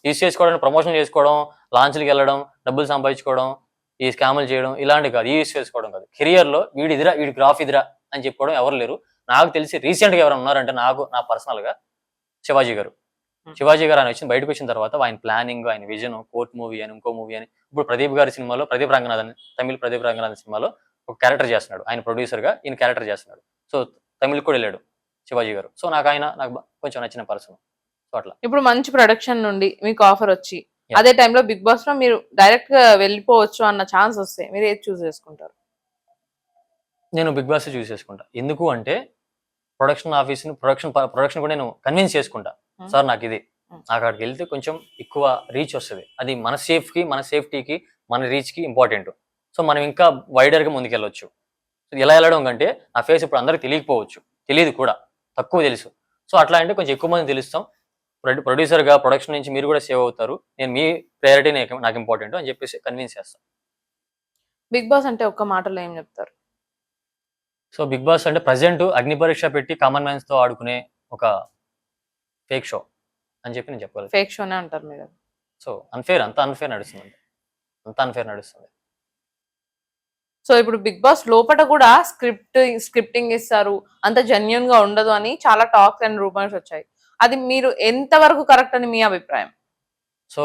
Speaker 2: యూజ్ చేసుకోవడం, ప్రమోషన్ చేసుకోవడం, లాంచ్లకి వెళ్ళడం, డబ్బులు సంపాదించుకోవడం, ఈ స్కాములు చేయడం ఇలాంటి కాదు, యూజ్ చేసుకోవడం కాదు. కెరియర్ లో వీడి ఇదిరా, వీడి గ్రాఫ్ ఇదిరా అని చెప్పుకోవడం ఎవరు లేరు. నాకు తెలిసి రీసెంట్ గా ఎవరు ఉన్నారంటే నా పర్సనల్ గా శివాజీ గారు.
Speaker 1: Hmm.
Speaker 2: శివాజీ గారు ఆయన బయటకు వచ్చిన తర్వాత ఆయన ప్లానింగ్, ఆయన విజన్, కోర్ట్ మూవీ అని, ఇంకో మూవీ అని, ఇప్పుడు ప్రదీప్ గారి సినిమాలో ప్రదీప్ రంగనాథన్, తమిళ ప్రదీప్ రంగనాథన్ సినిమాలో ఒక క్యారెక్టర్ చేస్తున్నాడు. ఆయన ప్రొడ్యూసర్ గా ఈయన క్యారెక్టర్ చేస్తున్నాడు. సో తమిళ్ కూడా వెళ్ళాడు శివాజీ గారు. సో నాకు కొంచెం నచ్చిన పర్సన్. సో అట్లా
Speaker 1: ఇప్పుడు మంచి ప్రొడక్షన్ నుండి మీకు ఆఫర్ వచ్చి
Speaker 2: Yeah.
Speaker 1: అదే టైంలో బిగ్ బాస్ లో మీరు డైరెక్ట్ గా వెళ్ళిపోవచ్చు అన్న ఛాన్స్ వస్తే మీరు ఏది చూస్ చేసుకుంటారు?
Speaker 2: నేను బిగ్ బాస్ చూస్ చేసుకుంటా. ఎందుకు అంటే ప్రొడక్షన్ ఆఫీస్ ప్రొడక్షన్ కూడా నేను కన్విన్స్ చేసుకుంటా.
Speaker 1: Hmm.
Speaker 2: సార్ నాకు ఇది,
Speaker 1: Hmm.
Speaker 2: నాకు అక్కడికి వెళ్తే కొంచెం ఎక్కువ రీచ్ వస్తుంది, అది మన సేఫ్టీకి మన రీచ్ కి ఇంపార్టెంట్. సో మనం ఇంకా వైడర్ గా ముందుకెళ్ళొచ్చు. ఎలా వెళ్ళడం కంటే నా ఫేస్ ఇప్పుడు అందరికి తెలియకపోవచ్చు, తెలియదు కూడా, తక్కువ తెలుసు. సో అట్లా అంటే కొంచెం ఎక్కువ మంది తెలుస్తాం. ప్రొడ్యూసర్ గా ప్రొడక్షన్ నుంచి మీరు కూడా సేవ్ అవుతారు. నేను మీ ప్రయారిటీ నాకు ఇంపార్టెంట్ అని చెప్పేసి కన్విన్స్ చేస్తాను.
Speaker 1: బిగ్ బాస్ అంటే ఒక్క మాటలో ఏం చెప్తారు?
Speaker 2: సో బిగ్ బాస్ అంటే ప్రజెంట్ అగ్ని పరీక్ష పెట్టి కామన్ మ్యాన్స్ తో ఆడుకునే ఒక ఫేక్ షో అని చెప్పి నేను చెప్పగలను.
Speaker 1: ఫేక్ షోనే అంటారు మీరు?
Speaker 2: సో అంత అన్ఫేర్ నడుస్తుంది, అంత అన్ఫేర్ నడుస్తుంది.
Speaker 1: సో ఇప్పుడు బిగ్ బాస్ లోపల కూడా స్క్రిప్టింగ్ ఇస్తారు, అంత జెన్యున్ గా ఉండదు అని చాలా టాక్స్ అండ్ రూమర్స్ వచ్చాయి. అది మీరు ఎంత వరకు కరెక్ట్ అని మీ అభిప్రాయం?
Speaker 2: సో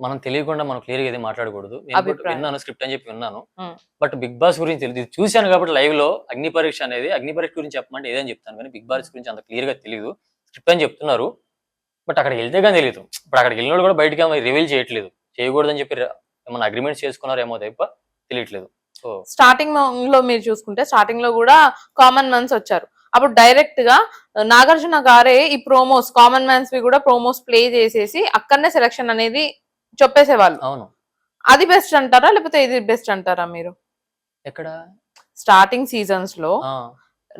Speaker 2: మనం తెలియకుండా మనం క్లియర్ గా ఇది మాట్లాడకూడదు. నేను కూడా
Speaker 1: అభిప్రాయం.
Speaker 2: విన్నాను, స్క్రిప్ట్ అని చెప్పి విన్నాను.
Speaker 1: Hmm.
Speaker 2: బట్ బిగ్ బాస్ గురించి తెలియదు. ఇది చూశాను కాబట్టి లైవ్ లో అగ్ని పరీక్ష గురించి చెప్పమంటే ఏదని చెప్తాను, కానీ బిగ్ బాస్ గురించి అంత క్లియర్ గా తెలియదు. స్క్రిప్ట్ అని చెప్తున్నారు, బట్ అక్కడికి వెళ్తే కానీ తెలియదు. ఇప్పుడు అక్కడికి వెళ్ళిన కూడా బయటకి రివీల్ చేయట్లేదు, చేయకూడదని చెప్పి ఏమన్నా అగ్రిమెంట్స్ చేసుకున్నారు ఏమో తప్ప తెలియట్లేదు. సో
Speaker 1: స్టార్టింగ్ లో మీరు చూసుకుంటే స్టార్టింగ్ లో కూడా కామన్ మ్యాన్స్ వచ్చారు. అప్పుడు డైరెక్ట్ గా నాగార్జున గారే ఈ ప్రోమోస్ కామన్ మ్యాన్స్ వి కూడా ప్రోమోస్ ప్లే చేసేసి అక్కడనే సెలక్షన్ అనేది చెప్పేసేవాళ్ళు.
Speaker 2: అవును.
Speaker 1: అది బెస్ట్ అంటారా లేకపోతే ఇది బెస్ట్ అంటారా మీరు?
Speaker 2: ఎక్కడ
Speaker 1: స్టార్టింగ్ సీజన్స్ లో
Speaker 2: ఆ,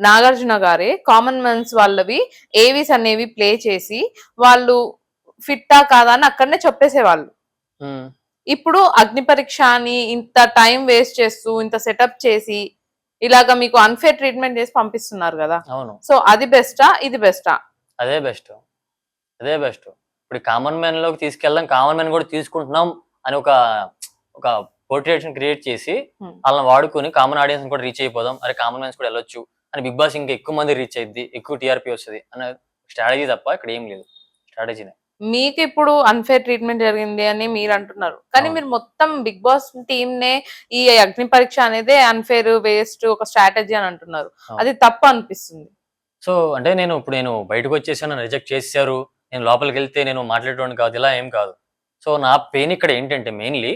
Speaker 1: నాగార్జున గారే కామన్ మ్యాన్స్ వాళ్ళవి ఏవీస్ అనేవి ప్లే చేసి వాళ్ళు ఫిట్టా కాదా అని అక్కడనే చెప్పేసేవాళ్ళు.
Speaker 2: ఉమ్,
Speaker 1: ఇప్పుడు అగ్ని పరీక్ష అని ఇంత టైం వేస్ట్ చేస్తూ ఇంత సెటప్ చేసి ఇలాగా మీకు అన్ఫేర్ ట్రీట్మెంట్ చేసి పంపిస్తున్నారు కదా.
Speaker 2: అవును.
Speaker 1: సో అది బెస్టా ఇది బెస్టా?
Speaker 2: అదే బెస్ట్. ఇప్పుడు కామన్ మ్యాన్ లోకి తీసుకెళ్దాం, కామన్ మ్యాన్ కూడా తీసుకుంటున్నాం అని ఒక పోర్ట్రేషన్ క్రియేట్ చేసి
Speaker 1: Hmm.
Speaker 2: వాళ్ళని వాడుకొని కామన్ ఆడియన్స్ కూడా రీచ్ అయిపోదాం, అరే కామన్ మ్యాన్స్ కూడా వెళ్ళొచ్చు అని బిగ్ బాస్ ఇంకా ఎక్కువ మంది రీచ్ అయ్యింది, ఎక్కువ టీఆర్పీ వస్తుంది అనే స్ట్రాటజీ తప్ప ఇక్కడ ఏం లేదు. స్ట్రాటజీనే.
Speaker 1: మీకు ఇప్పుడు అన్ఫేర్ ట్రీట్మెంట్ జరిగింది అని మీరు అంటున్నారు, కానీ
Speaker 2: అవును.
Speaker 1: మీరు మొత్తం బిగ్ బాస్ టీమ్ నే ఈ అగ్ని పరీక్ష అనేది అన్ఫేర్ వేస్ట్ ఒక స్ట్రాటజీ అని అంటున్నారు.
Speaker 2: అవును.
Speaker 1: అది తప్పు అనిపిస్తుంది.
Speaker 2: సో అంటే నేను బయటకు వచ్చేసాను, రిజెక్ట్ చేశారు, నేను లోపలికి వెళ్తే నేను మాట్లాడేటోని కాదు, ఇలా ఏం కాదు. సో నా పెయిన్ ఇక్కడ ఏంటంటే మెయిన్లీ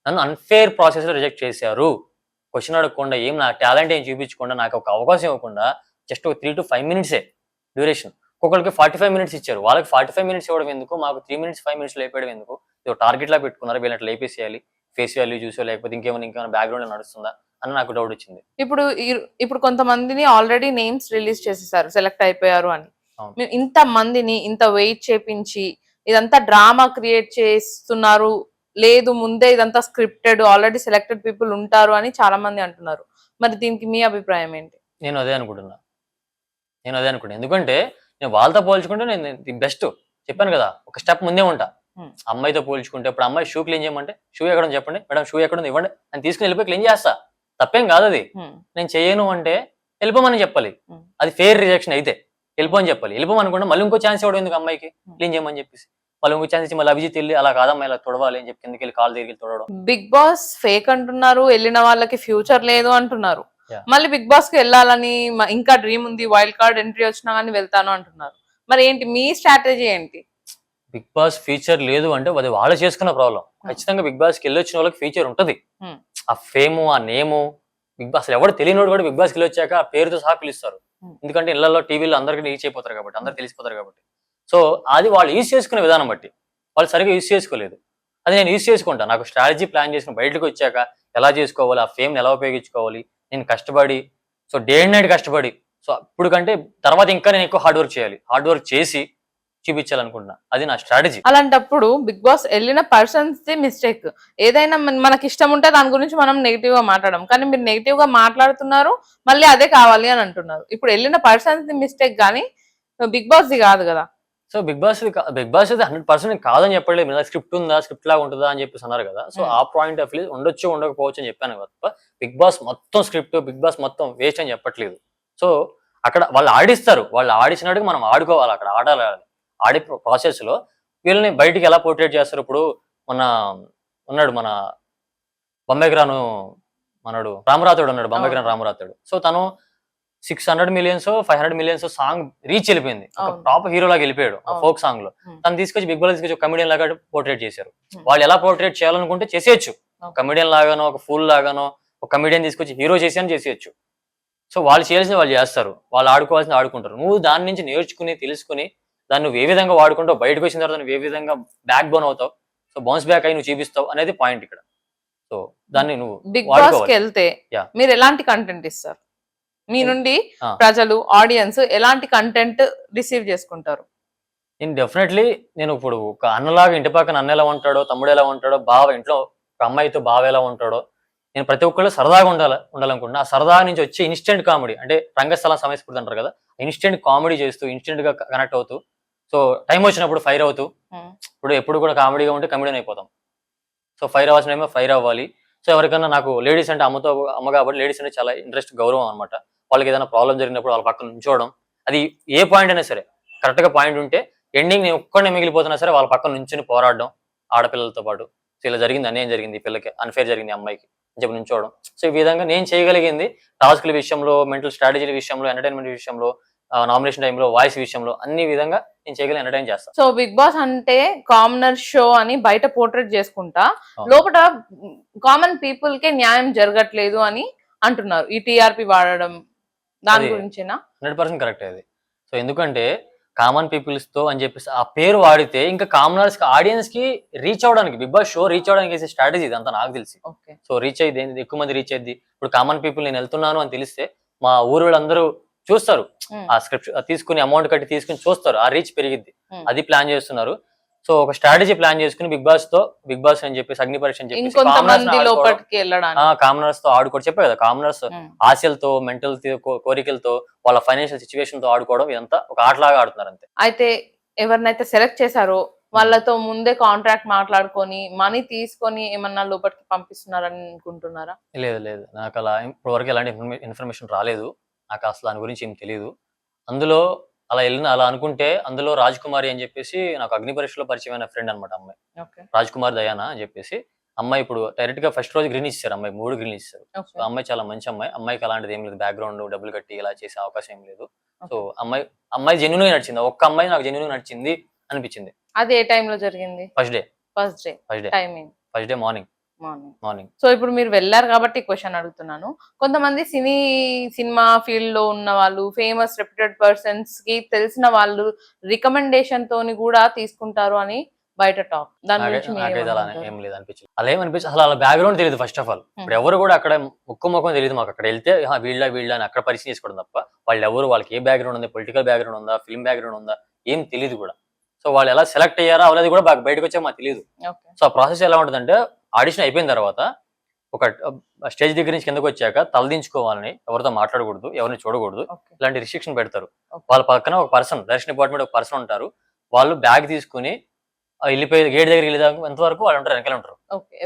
Speaker 2: నన్ను అన్ఫేర్ ప్రాసెస్ లో రిజెక్ట్ చేశారు. క్వశ్చన్ అడగకుండా నా టాలెంట్ ఏం చూపించకుండా నాకు ఒక అవకాశం ఇవ్వకుండా జస్ట్ ఒక 3 to 5 minutes డ్యూరేషన్, ఒక్కొక్కరికి 45 minutes ఇచ్చారు. వాళ్ళకి 45 minutes ఇవ్వడం ఎందుకు, మాకు 3 minutes 5 minutes లేపేయడం ఎందుకు? ఇది టార్గెట్ లా పెట్టుకున్నారు, వీళ్ళని లేపేసేయాలి, ఫేస్ వాల్యూ చూసో లేకపోతే ఇంకేమైనా బ్యాక్గ్రౌండ్ నడుస్తుందా అని నాకు డౌట్ వచ్చింది.
Speaker 1: ఇప్పుడు కొంతమందిని ఆల్రెడీ నేమ్స్ రిలీజ్ చేసేసారు సెలెక్ట్ అయిపోయారు అని.
Speaker 2: అవును.
Speaker 1: మీరు ఇంత మందిని ఇంత వెయిట్ చేపించి ఇదంతా డ్రామా క్రియేట్ చేస్తున్నారు, లేదు ముందే ఇదంతా స్క్రిప్టెడ్ ఆల్రెడీ సెలెక్టెడ్ పీపుల్ ఉంటారు అని చాలా మంది అంటున్నారు. మరి దీనికి మీ అభిప్రాయం ఏంటి?
Speaker 2: నేను అదే అనుకుంటున్నా. ఎందుకంటే నేను వాళ్ళతో పోల్చుకుంటే నేను ది బెస్ట్ చెప్పాను కదా, ఒక స్టెప్ ముందే ఉంటా.
Speaker 1: Hmm.
Speaker 2: అమ్మాయితో పోల్చుకుంటే ఇప్పుడు అమ్మాయి షూ క్లీన్ చేయమంటే షూ ఎక్కడ ఉంది చెప్పండి మేడం, షూ ఎక్కడ ఉంది ఇవ్వండి అని తీసుకుని వెళ్ళిపోయి క్లీన్ చేస్తా, తప్పేం కాదు అది.
Speaker 1: Hmm.
Speaker 2: నేను చేయను అంటే వెళ్ళిపోమని చెప్పాలి,
Speaker 1: Hmm.
Speaker 2: అది ఫెయిర్ రిజెక్షన్ అయితే వెళ్ళిపోమని చెప్పాలి. వెళ్ళిపోమనుకుంటే మళ్ళీ ఇంకో ఛాన్స్ ఇవ్వడం ఎందుకు అమ్మాయికి క్లీన్ చేయమని చెప్పేసి, మళ్ళీ ఇంకో ఛాన్స్ ఇచ్చి మళ్ళీ అభిజిత్ వెళ్ళి అలా కాదమ్మా ఇలా తొడవాలి అని చెప్పి కిందకి వెళ్ళి కాలు దగ్గరికి తొడవడం.
Speaker 1: బిగ్ బాస్ ఫేక్ అంటున్నారు, వెళ్ళిన వాళ్ళకి ఫ్యూచర్ లేదు అంటున్నారు.
Speaker 2: Yeah.
Speaker 1: మళ్ళీ బిగ్ బాస్ కి వెళ్ళాలని ఇంకా డ్రీమ్ ఉంది, వైల్డ్ కార్డ్ ఎంట్రీ వచ్చినా కానీ వెళ్తాను అంటున్నారు. మరి ఏంటి మీ స్ట్రాటజీ ఏంటి?
Speaker 2: బిగ్ బాస్ ఫీచర్ లేదు అంటే అది వాళ్ళు చేసుకున్న ప్రాబ్లం. ఖచ్చితంగా బిగ్ బాస్కి వెళ్ళొచ్చిన వాళ్ళకి ఫీచర్ ఉంటది.
Speaker 1: Hmm.
Speaker 2: ఆ ఫేము, ఆ నేము, బిగ్ బాస్ అసలు ఎవరు తెలియనోడు కూడా బిగ్ బాస్కి వెళ్ళొచ్చాక ఆ పేరుతో సహా పిలుస్తారు. ఎందుకంటే ఇళ్లలో టీవీలో అందరికీ రీచ్ అయిపోతారు కాబట్టి, అందరు తెలిసిపోతారు కాబట్టి. సో అది వాళ్ళు యూజ్ చేసుకునే విధానం బట్టి వాళ్ళు సరిగ్గా యూజ్ చేసుకోలేదు. అది నేను యూజ్ చేసుకుంటా. నాకు స్ట్రాటజీ ప్లాన్ చేసుకుని బయటకు వచ్చాక ఎలా చేసుకోవాలి, ఆ ఫేమ్ని ఎలా ఉపయోగించుకోవాలి, నేను కష్టపడి, సో డే అండ్ నైట్ కష్టపడి, సో ఇప్పుడు కంటే తర్వాత ఇంకా నేను ఎక్కువ హార్డ్ వర్క్ చేయాలి. హార్డ్ వర్క్ చేసి చూపించాలనుకుంటున్నా. అది నా స్ట్రాటజీ.
Speaker 1: అలాంటప్పుడు బిగ్ బాస్ వెళ్ళిన పర్సన్స్ మిస్టేక్. ఏదైనా మనకి ఇష్టం ఉంటే దాని గురించి మనం నెగిటివ్ గా మాట్లాడడం, కానీ మీరు నెగిటివ్ గా మాట్లాడుతున్నారు, మళ్ళీ అదే కావాలి అని అంటున్నారు. ఇప్పుడు వెళ్ళిన పర్సన్స్ మిస్టేక్ కానీ బిగ్ బాస్ ది కాదు కదా.
Speaker 2: సో బిగ్ బాస్ అయితే 100% కాదని చెప్పలేదు. స్క్రిప్ట్ ఉందా, స్క్రిప్ట్ లాగా ఉంటుందా అని చెప్పేసి అన్నారు కదా. సో ఆ పాయింట్ ఆఫ్ వ్యూ ఉండొచ్చు ఉండకపోవచ్చు అని చెప్పాను తప్ప బిగ్ బాస్ మొత్తం స్క్రిప్ట్, బిగ్ బాస్ మొత్తం వేస్ట్ అని చెప్పట్లేదు. సో అక్కడ వాళ్ళు ఆడిస్తారు. వాళ్ళు ఆడిసినట్టుగా మనం ఆడుకోవాలి. అక్కడ ఆడాలి. ఆడే ప్రాసెస్ లో వీళ్ళని బయటికి ఎలా పోర్ట్రేట్ చేస్తారు. ఇప్పుడు మన ఉన్నాడు మన బొంబైగ్రాను మనడు రామరాథుడు ఉన్నాడు, బొంబైగ్రాన్ రామరాథుడు. సో తను 600 millions 500 millions సాంగ్ రీచ్ వెళ్ళిపోయింది. ఒక ప్రాపర్ హీరో లాగా వెళ్ళిపోయాడు ఫోక్ సాంగ్ లో. తను తీసుకొచ్చి బిగ్ బాస్ తీసుకొచ్చి కమెడియన్ లాగా పోర్ట్రేట్ చేశారు. వాళ్ళు ఎలా పోర్ట్రేట్ చేయాలనుకుంటే చేసేయచ్చు. కమెడియన్ లాగానో, ఒక ఫుల్ లాగానో, ఒక కమెడియన్ తీసుకొచ్చి హీరో చేసి అని చేసేయచ్చు. సో వాళ్ళు చేయాల్సింది వాళ్ళు చేస్తారు. వాళ్ళు ఆడుకోవాల్సింది ఆడుకుంటారు. నువ్వు దాని నుంచి నేర్చుకుని తెలుసుకుని దాన్ని నువ్వు ఏ విధంగా వాడుకుంటావు, బయటకు వచ్చిన తర్వాత నువ్వు ఏ విధంగా బ్యాక్ బోన్ అవుతావు, సో బౌన్స్ బ్యాక్ అయి నువ్వు చూపిస్తావు అనేది పాయింట్ ఇక్కడ. సో దాన్ని నువ్వు
Speaker 1: బిగ్ బాస్ కి వెళ్తే మీరు ఎలాంటి కంటెంట్ ఇస్తారు? మీ నుండి ప్రజలు, ఆడియన్స్ ఎలాంటి కంటెంట్ రిసీవ్ చేసుకుంటారు?
Speaker 2: నేను డెఫినెట్లీ నేను ఇప్పుడు ఒక అన్నలాగా ఇంటి పక్కన అన్న ఎలా ఉంటాడో, తమ్ముడు ఎలా ఉంటాడో, బావ ఇంట్లో ఒక అమ్మాయితో బావ ఎలా ఉంటాడో, నేను ప్రతి ఒక్కళ్ళు సరదాగా ఉండాలనుకుంటున్నా. ఆ సరదా నుంచి వచ్చే ఇన్స్టెంట్ కామెడీ అంటే రంగస్థలం సమయస్ఫూర్తి అంటారు కదా, ఇన్స్టెంట్ కామెడీ చేస్తూ ఇన్స్టెంట్ గా కనెక్ట్ అవుతూ, సో టైం వచ్చినప్పుడు ఫైర్ అవుతూ, ఇప్పుడు ఎప్పుడు కూడా కామెడీగా ఉంటే కమెడియన్ అయిపోతాం. సో ఫైర్ అవ్వాల్సిన టైం ఫైర్ అవ్వాలి. సో ఎవరికైనా నాకు లేడీస్ అంటే అమ్మ కాబట్టి లేడీస్ అంటే చాలా ఇంట్రెస్ట్, గౌరవం అనమాట. వాళ్ళకి ఏదైనా ప్రాబ్లం జరిగినప్పుడు వాళ్ళ పక్కన నుంచోవడం, అది ఏ పాయింట్ అయినా సరే కరెక్ట్ గా పాయింట్ ఉంటే ఎండింగ్ నేను ఒక్కడే మిగిలిపోతున్నా సరే వాళ్ళ పక్కన నుంచుని పోరాడడం ఆడపిల్లలతో పాటు. సో ఇలా జరిగింది, అన్యాయం జరిగింది, ఈ పిల్లకి అన్ఫేర్ జరిగింది, అమ్మాయికి అని చెప్పి నుంచోవడం. సో ఈ విధంగా నేను చేయగలిగింది టాస్క్ల విషయంలో, మెంటల్ స్ట్రాటజీల విషయంలో, ఎంటర్టైన్మెంట్ విషయంలో, నామినేషన్ టైంలో, వాయిస్ విషయంలో, అన్ని విధంగా నేను చేయగలిగి ఎంటర్టైన్ చేస్తాను.
Speaker 1: సో బిగ్ బాస్ అంటే కామనర్ షో అని బయట పోర్ట్రేట్ చేసుకుంటా, లోపల కామన్ పీపుల్ కే న్యాయం జరగట్లేదు అని అంటున్నారు. ఈ టీఆర్పీ వాడడం దాని గురించేనా?
Speaker 2: 100% కరెక్ట్ అది. సో ఎందుకంటే కామన్ పీపుల్స్ తో అని చెప్పేసి ఆ పేరు వాడితే ఇంకా కామనర్స్ కి, ఆడియన్స్ కి రీచ్ అవడానికి, బిగ్ బాస్ షో రీచ్ అవడానికి వేసే స్ట్రాటజీ ఇదంతా నాకు తెలిసి. సో రీచ్ అయ్యింది, ఎక్కువ మంది రీచ్ అయ్యింది. ఇప్పుడు కామన్ పీపుల్ నేను వెళ్తున్నాను అని తెలిస్తే మా ఊరు వాళ్ళందరూ చూస్తారు, ఆ స్క్రిప్ట్ తీసుకుని అమౌంట్ కట్టి తీసుకుని చూస్తారు, ఆ రీచ్ పెరిగిద్ది. అది ప్లాన్ చేస్తున్నారు. సో ఒక స్ట్రాటజీ ప్లాన్ చేసుకుని బిగ్ బాస్ అని చెప్పేసి, అగ్ని పరీక్ష అని చెప్పేసి కామనర్స్ తో ఆడుకోవడం చెప్పే కదా. కామనర్స్ ఆశలతో, మెంటల్ కోరికలతో, వాళ్ళ ఫైనాన్షియల్ సిచ్యువేషన్ తో ఆడుకోవడం, ఇదంతా ఒక ఆటలాగా ఆడుతున్నారు అంతే.
Speaker 1: అయితే ఎవరినైతే సెలెక్ట్ చేశారో వాళ్ళతో ముందే కాంట్రాక్ట్ మాట్లాడుకొని మనీ తీసుకొని ఏమన్నా లోపలికి పంపిస్తున్నారని అనుకుంటున్నారా?
Speaker 2: లేదు, నాకు అలా ఇప్పటి వరకు ఎలాంటి ఇన్ఫర్మేషన్ రాలేదు. నాకు అసలు దాని గురించి ఏం తెలియదు. అందులో అలా అనుకుంటే అందులో రాజ్ కుమారి అని చెప్పేసి నాకు అగ్ని పరీక్షలో పరిచయమైన ఫ్రెండ్ అనమాట అమ్మాయి. రాజ్ కుమార్ దయానా అని చెప్పేసి అమ్మాయి ఇప్పుడు డైరెక్ట్ గా ఫస్ట్ రోజు గ్రీన్ ఇచ్చారు. అమ్మాయి 3 గ్రీన్ ఇచ్చారు. సో అమ్మాయి చాలా మంచి అమ్మాయి. అమ్మాయికి అలాంటిది ఏం లేదు, బ్యాక్గ్రౌండ్ డబ్బులు కట్టి ఇలా చేసే అవకాశం ఏం లేదు. సో అమ్మాయి జెన్యూన్ గా నడిచింది. ఒక్క అమ్మాయి నాకు జెన్యూన్ గా నడిచింది అనిపించింది.
Speaker 1: అది ఏ టైంలో జరిగింది? First day morning. సో ఇప్పుడు మీరు వెళ్ళారు కాబట్టి క్వశ్చన్ అడుగుతున్నాను. కొంతమంది సినిమా ఫీల్డ్ లో ఉన్న వాళ్ళు, ఫేమస్ రెప్యూటెడ్ పర్సన్స్ కి తెలిసిన వాళ్ళు రికమెండేషన్ తోని కూడా తీసుకుంటారు అని బయట టాక్. దాని గురించి
Speaker 2: ఏం లేదు అనిపించింది. అలా ఏమనిపించింది, అసలు అలా బ్యాక్గ్రౌండ్ తెలియదు. ఫస్ట్ ఆఫ్ ఆల్ ఇప్పుడు ఎవరు కూడా అక్కడ ముఖం తెలియదు మాకు. అక్కడ వెళ్తే వీళ్ళ అని అక్కడ పరిచయం చేసుకోవడం తప్ప వాళ్ళు ఎవరు, వాళ్ళకి ఏ బ్యాక్గ్రౌండ్ ఉంది, పొలిటికల్ బ్యాక్గ్రౌండ్ ఉందా, ఫిల్మ్ బ్యాక్గ్రౌండ్ ఉందా, ఏం తెలియదు కూడా. సో వాళ్ళు ఎలా సెలెక్ట్ అయ్యారా అవలేదు కూడా బయటకు వచ్చా మాకు తెలియదు. సో ఆ ప్రాసెస్ ఎలా ఉంటుందంటే ఆడిషన్ అయిపోయిన తర్వాత ఒక స్టేజ్ దగ్గర నుంచి కిందకు వచ్చాక తలదించుకోవాలని, ఎవరితో మాట్లాడకూడదు, ఎవరిని చూడకూడదు, ఇలాంటి రిస్ట్రిక్షన్ పెడతారు. వాళ్ళ పక్కన ఒక పర్సన్, డైరెక్షన్ డిపార్ట్మెంట్ ఒక పర్సన్ ఉంటారు. వాళ్ళు బ్యాగ్ తీసుకుని వెళ్ళిపోయి గేట్ దగ్గర వెళ్ళేదాకా ఎంతవరకు వాళ్ళు ఉంటారు, వెనకాల ఉంటారు.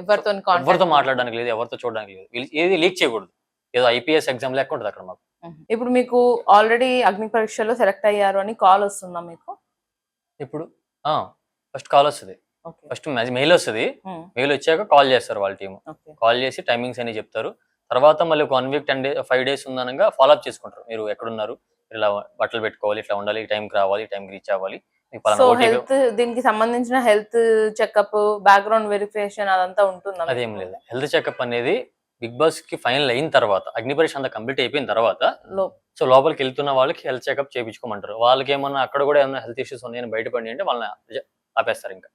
Speaker 2: ఎవరితో మాట్లాడడానికి లేదు, ఎవరితో చూడడానికి లేదు, ఏది లీక్ చేయకూడదు. ఏదో ఐపీఎస్ ఎగ్జామ్ లెక్క ఉంటుంది అక్కడ మాకు.
Speaker 1: ఇప్పుడు మీకు ఆల్రెడీ అగ్ని పరీక్షలో సెలెక్ట్ అయ్యారు అని కాల్ వస్తుందా మీకు?
Speaker 2: ఇప్పుడు ఫస్ట్ కాల్ వస్తుంది, ఫస్ట్ మెయిల్ వస్తుంది. మెయిల్ వచ్చాక కాల్ చేస్తారు వాళ్ళ టీం. కాల్ చేసి టైమింగ్స్ అని చెప్తారు. తర్వాత మళ్ళీ 1 వీక్ 5 days ఉందనగా ఫాలో అప్ చేసుకుంటారు. మీరు ఎక్కడున్నారు, ఇలా బట్టలు పెట్టుకోవాలి, ఇట్లా ఉండాలి, ఈ టైంకి రావాలి, ఈ టైంకి రీచ్ అవ్వాలి, మీకు పలానా
Speaker 1: సో
Speaker 2: ఓటీపీ
Speaker 1: హెల్త్ దీనికి సంబంధించిన హెల్త్ చెకప్, బ్యాక్గ్రౌండ్ వెరిఫికేషన్ అదంతా ఉంటుందా
Speaker 2: అదేం
Speaker 1: మీకు?
Speaker 2: లేదు. హెల్త్ చెకప్ అనేది బిగ్ బాస్ కి ఫైనల్ అయిన తర్వాత, అగ్ని పరీక్ష అంతా కంప్లీట్ అయిపోయిన తర్వాత
Speaker 1: లో
Speaker 2: సో లోపలికి వెళ్తున్న వాళ్ళకి హెల్త్ చెకప్ చేయించుకోమంటారు. వాళ్ళకి ఏమన్నా అక్కడ కూడా ఏమన్నా హెల్త్ ఇష్యూస్ ఉన్నాయని బయటపడి అంటే వాళ్ళని ఆపేస్తారు ఇంకా.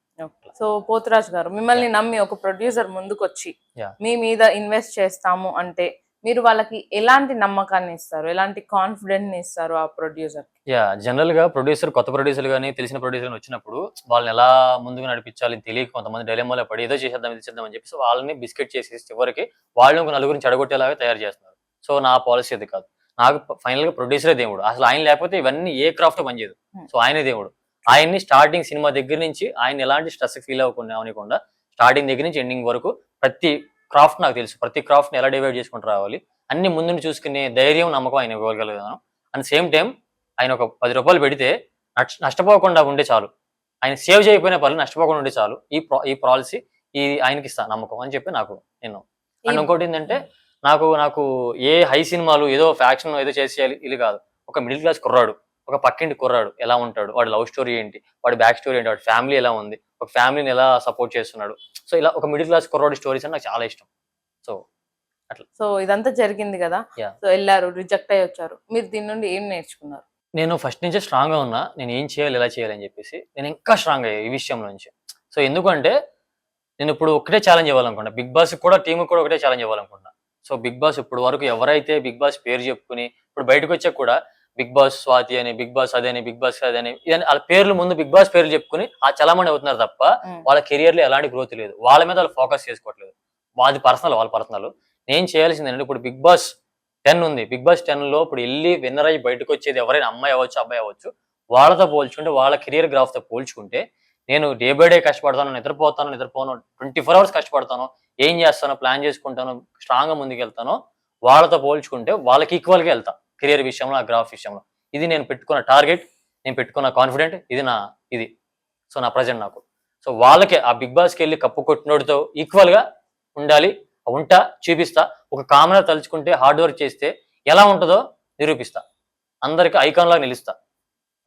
Speaker 1: సో పోతురాజ్ గారు, మిమ్మల్ని నమ్మి ఒక ప్రొడ్యూసర్ ముందుకొచ్చి
Speaker 2: Yeah.
Speaker 1: మీ మీద ఇన్వెస్ట్ చేస్తాము అంటే మీరు వాళ్ళకి ఎలాంటి నమ్మకాన్ని ఇస్తారు, ఎలాంటి కాన్ఫిడెంట్ ని ఇస్తారు ఆ ప్రొడ్యూసర్?
Speaker 2: జనరల్ గా ప్రొడ్యూసర్, కొత్త ప్రొడ్యూసర్ గానీ తెలిసిన ప్రొడ్యూసర్ వచ్చినప్పుడు వాళ్ళని ఎలా ముందుకు నడిపించాలి తెలియక కొంతమంది డైలమాలో పడి ఏదో చేసేద్దాం ఇది చేద్దాం అని చెప్పేసి వాళ్ళని బిస్కెట్ చేసి చివరికి వాళ్ళు ఇంకో నలుగురిని చెడగొట్టేలాగా తయారు చేస్తున్నారు. సో నా పాలసీ అది కాదు. నాకు ఫైనల్ గా ప్రొడ్యూసరే దేవుడు. అసలు ఆయన లేకపోతే ఇవన్నీ ఏ క్రాఫ్ట్ పనిచేయదు. సో ఆయనే దేవుడు. ఆయన్ని స్టార్టింగ్ సినిమా దగ్గర నుంచి ఆయన ఎలాంటి స్ట్రెస్ ఫీల్ అవకుండా స్టార్టింగ్ దగ్గర నుంచి ఎండింగ్ వరకు ప్రతి క్రాఫ్ట్ నాకు తెలుసు. ప్రతి క్రాఫ్ట్ ని ఎలా డివైడ్ చేసుకుంటూ రావాలి, అన్ని ముందు చూసుకునే ధైర్యం, నమ్మకం ఆయన ఇవ్వగలుగుతాను. అండ్ సేమ్ టైం ఆయన ఒక 10 రూపాయలు పెడితే నష్టపోకుండా ఉండే చాలు. ఆయన సేవ్ చేయకపోయినా పర్లేదు, నష్టపోకుండా ఉండే చాలు. ఈ పాలసీ ఈ ఆయనకి ఇస్తా నమ్మకం అని చెప్పి నేను అండ్ ఇంకోటి ఏంటంటే నాకు నాకు ఏ హై సినిమాలు ఏదో ఫ్యాక్షన్ ఏదో చేసేయాలి ఇది కాదు. ఒక మిడిల్ క్లాస్ కుర్రాడు, ఒక పక్కింటి కుర్రాడు ఎలా ఉంటాడు, వాడి లవ్ స్టోరీ ఏంటి, వాడి బ్యాక్ స్టోరీ ఏంటి, వాడి ఫ్యామిలీ ఎలా ఉంది, ఒక ఫ్యామిలీని ఎలా సపోర్ట్ చేస్తున్నాడు, సో ఇలా ఒక మిడిల్ క్లాస్ కుర్రాడు స్టోరీస్ అంటే నాకు చాలా ఇష్టం. సో
Speaker 1: సో ఇదంతా జరిగింది కదా,
Speaker 2: Yeah.
Speaker 1: సో వెళ్ళారు, రిజెక్ట్ అయ్యి వచ్చారు, మీరు దీని నుండి ఏం నేర్చుకున్నారు?
Speaker 2: నేను ఫస్ట్ నుంచే స్ట్రాంగ్ గా ఉన్నా. నేను ఏం చేయాలి, ఎలా చేయాలి అని చెప్పేసి నేను ఇంకా స్ట్రాంగ్ అయ్యా ఈ విషయం నుంచి. సో ఎందుకంటే నేను ఇప్పుడు ఒకటే ఛాలెంజ్ ఇవ్వాలనుకున్నా, బిగ్ బాస్ కూడా టీం కూడా ఒకటే ఛాలెంజ్ ఇవ్వాలనుకున్నా. సో బిగ్ బాస్ ఇప్పుడు వరకు ఎవరైతే బిగ్ బాస్ పేరు చెప్పుకుని ఇప్పుడు బయటకు వచ్చాక కూడా బిగ్ బాస్ స్వాతి అని, బిగ్ బాస్ అదని, బిగ్ బాస్ అదని ఇదని వాళ్ళ పేర్లు ముందు బిగ్ బాస్ పేర్లు చెప్పుకుని ఆ చలామణి అవుతున్నారు తప్ప వాళ్ళ కెరియర్ లో ఎలాంటి గ్రోత్ లేదు. వాళ్ళ మీద వాళ్ళు ఫోకస్ చేసుకోవట్లేదు. వాళ్ళ పర్సనల్. నేను చేయాల్సింది ఏంటంటే ఇప్పుడు బిగ్ బాస్ 10 ఉంది. బిగ్ బాస్ 10 లో ఇప్పుడు వెళ్ళి విన్నర్ అయ్యి బయటకు వచ్చేది ఎవరైనా అమ్మాయి అవ్వచ్చు, అబ్బాయి అవ్వచ్చు. వాళ్ళతో పోల్చుకుంటే, వాళ్ళ కెరియర్ గ్రాఫ్ తో పోల్చుకుంటే నేను డే బై డే కష్టపడతాను, నిద్రపోను, 24 అవర్స్ కష్టపడతాను, ఏం చేస్తానో ప్లాన్ చేసుకుంటాను, స్ట్రాంగ్ గా ముందుకెళ్తాను. వాళ్ళతో పోల్చుకుంటే వాళ్ళకి ఈక్వల్ గా వెళ్తా కెరియర్ విషయంలో, ఆ గ్రాఫ్ విషయంలో. ఇది నేను పెట్టుకున్న టార్గెట్, నేను పెట్టుకున్న కాన్ఫిడెంట్, ఇది సో నా ప్రజెంట్ నాకు. సో వాళ్ళకి ఆ బిగ్ బాస్కి వెళ్ళి కప్పు కొట్టినోడితో ఈక్వల్ గా ఉండాలి, ఉంటా, చూపిస్తా. ఒక కామన్ తలుచుకుంటే హార్డ్ వర్క్ చేస్తే ఎలా ఉంటుందో నిరూపిస్తా, అందరికి ఐకాన్ లాగా నిలుస్తా.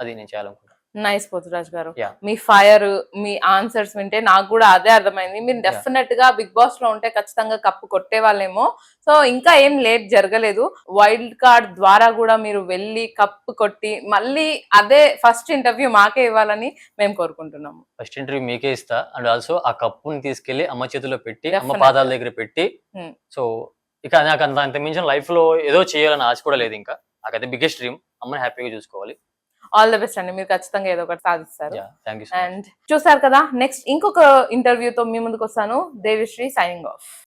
Speaker 2: అది నేను చేయాలనుకుంటా.
Speaker 1: నైస్ పోతురాజ్ గారు,
Speaker 2: Yeah.
Speaker 1: మీ ఫైర్, మీ ఆన్సర్స్ వింటే నాకు కూడా అదే అర్థమైంది. మీరు డెఫినెట్ గా బిగ్ బాస్ లో ఉంటే ఖచ్చితంగా కప్పు కొట్టే వాళ్ళేమో. సో ఇంకా ఏం లేట్ జరగలేదు, వైల్డ్ కార్డ్ ద్వారా కూడా మీరు వెళ్ళి కప్పు కొట్టి మళ్ళీ అదే ఫస్ట్ ఇంటర్వ్యూ మాకే ఇవ్వాలని మేము కోరుకుంటున్నాము.
Speaker 2: ఫస్ట్ ఇంటర్వ్యూ మీకే ఇస్తా. అండ్ ఆల్సో ఆ కప్పుని తీసుకెళ్లి అమ్మ చేతిలో పెట్టి, అమ్మ
Speaker 1: Definitely.
Speaker 2: పాదాల దగ్గర పెట్టి, సో ఇక నాకు అంత మించిన లైఫ్ లో ఏదో చేయాలని ఆశ కూడా లేదు. ఇంకా నాకైతే బిగ్గెస్ట్ డ్రీమ్ అమ్మని హ్యాపీగా చూసుకోవాలి.
Speaker 1: ఆల్ ద బెస్ట్ అండి, మీరు ఖచ్చితంగా ఏదో ఒకటి సాధిస్తారు.
Speaker 2: Thank you.
Speaker 1: అండ్ చూసారు కదా, నెక్స్ట్ ఇంకొక ఇంటర్వ్యూతో మీ ముందుకు వస్తాను. Devisri signing of.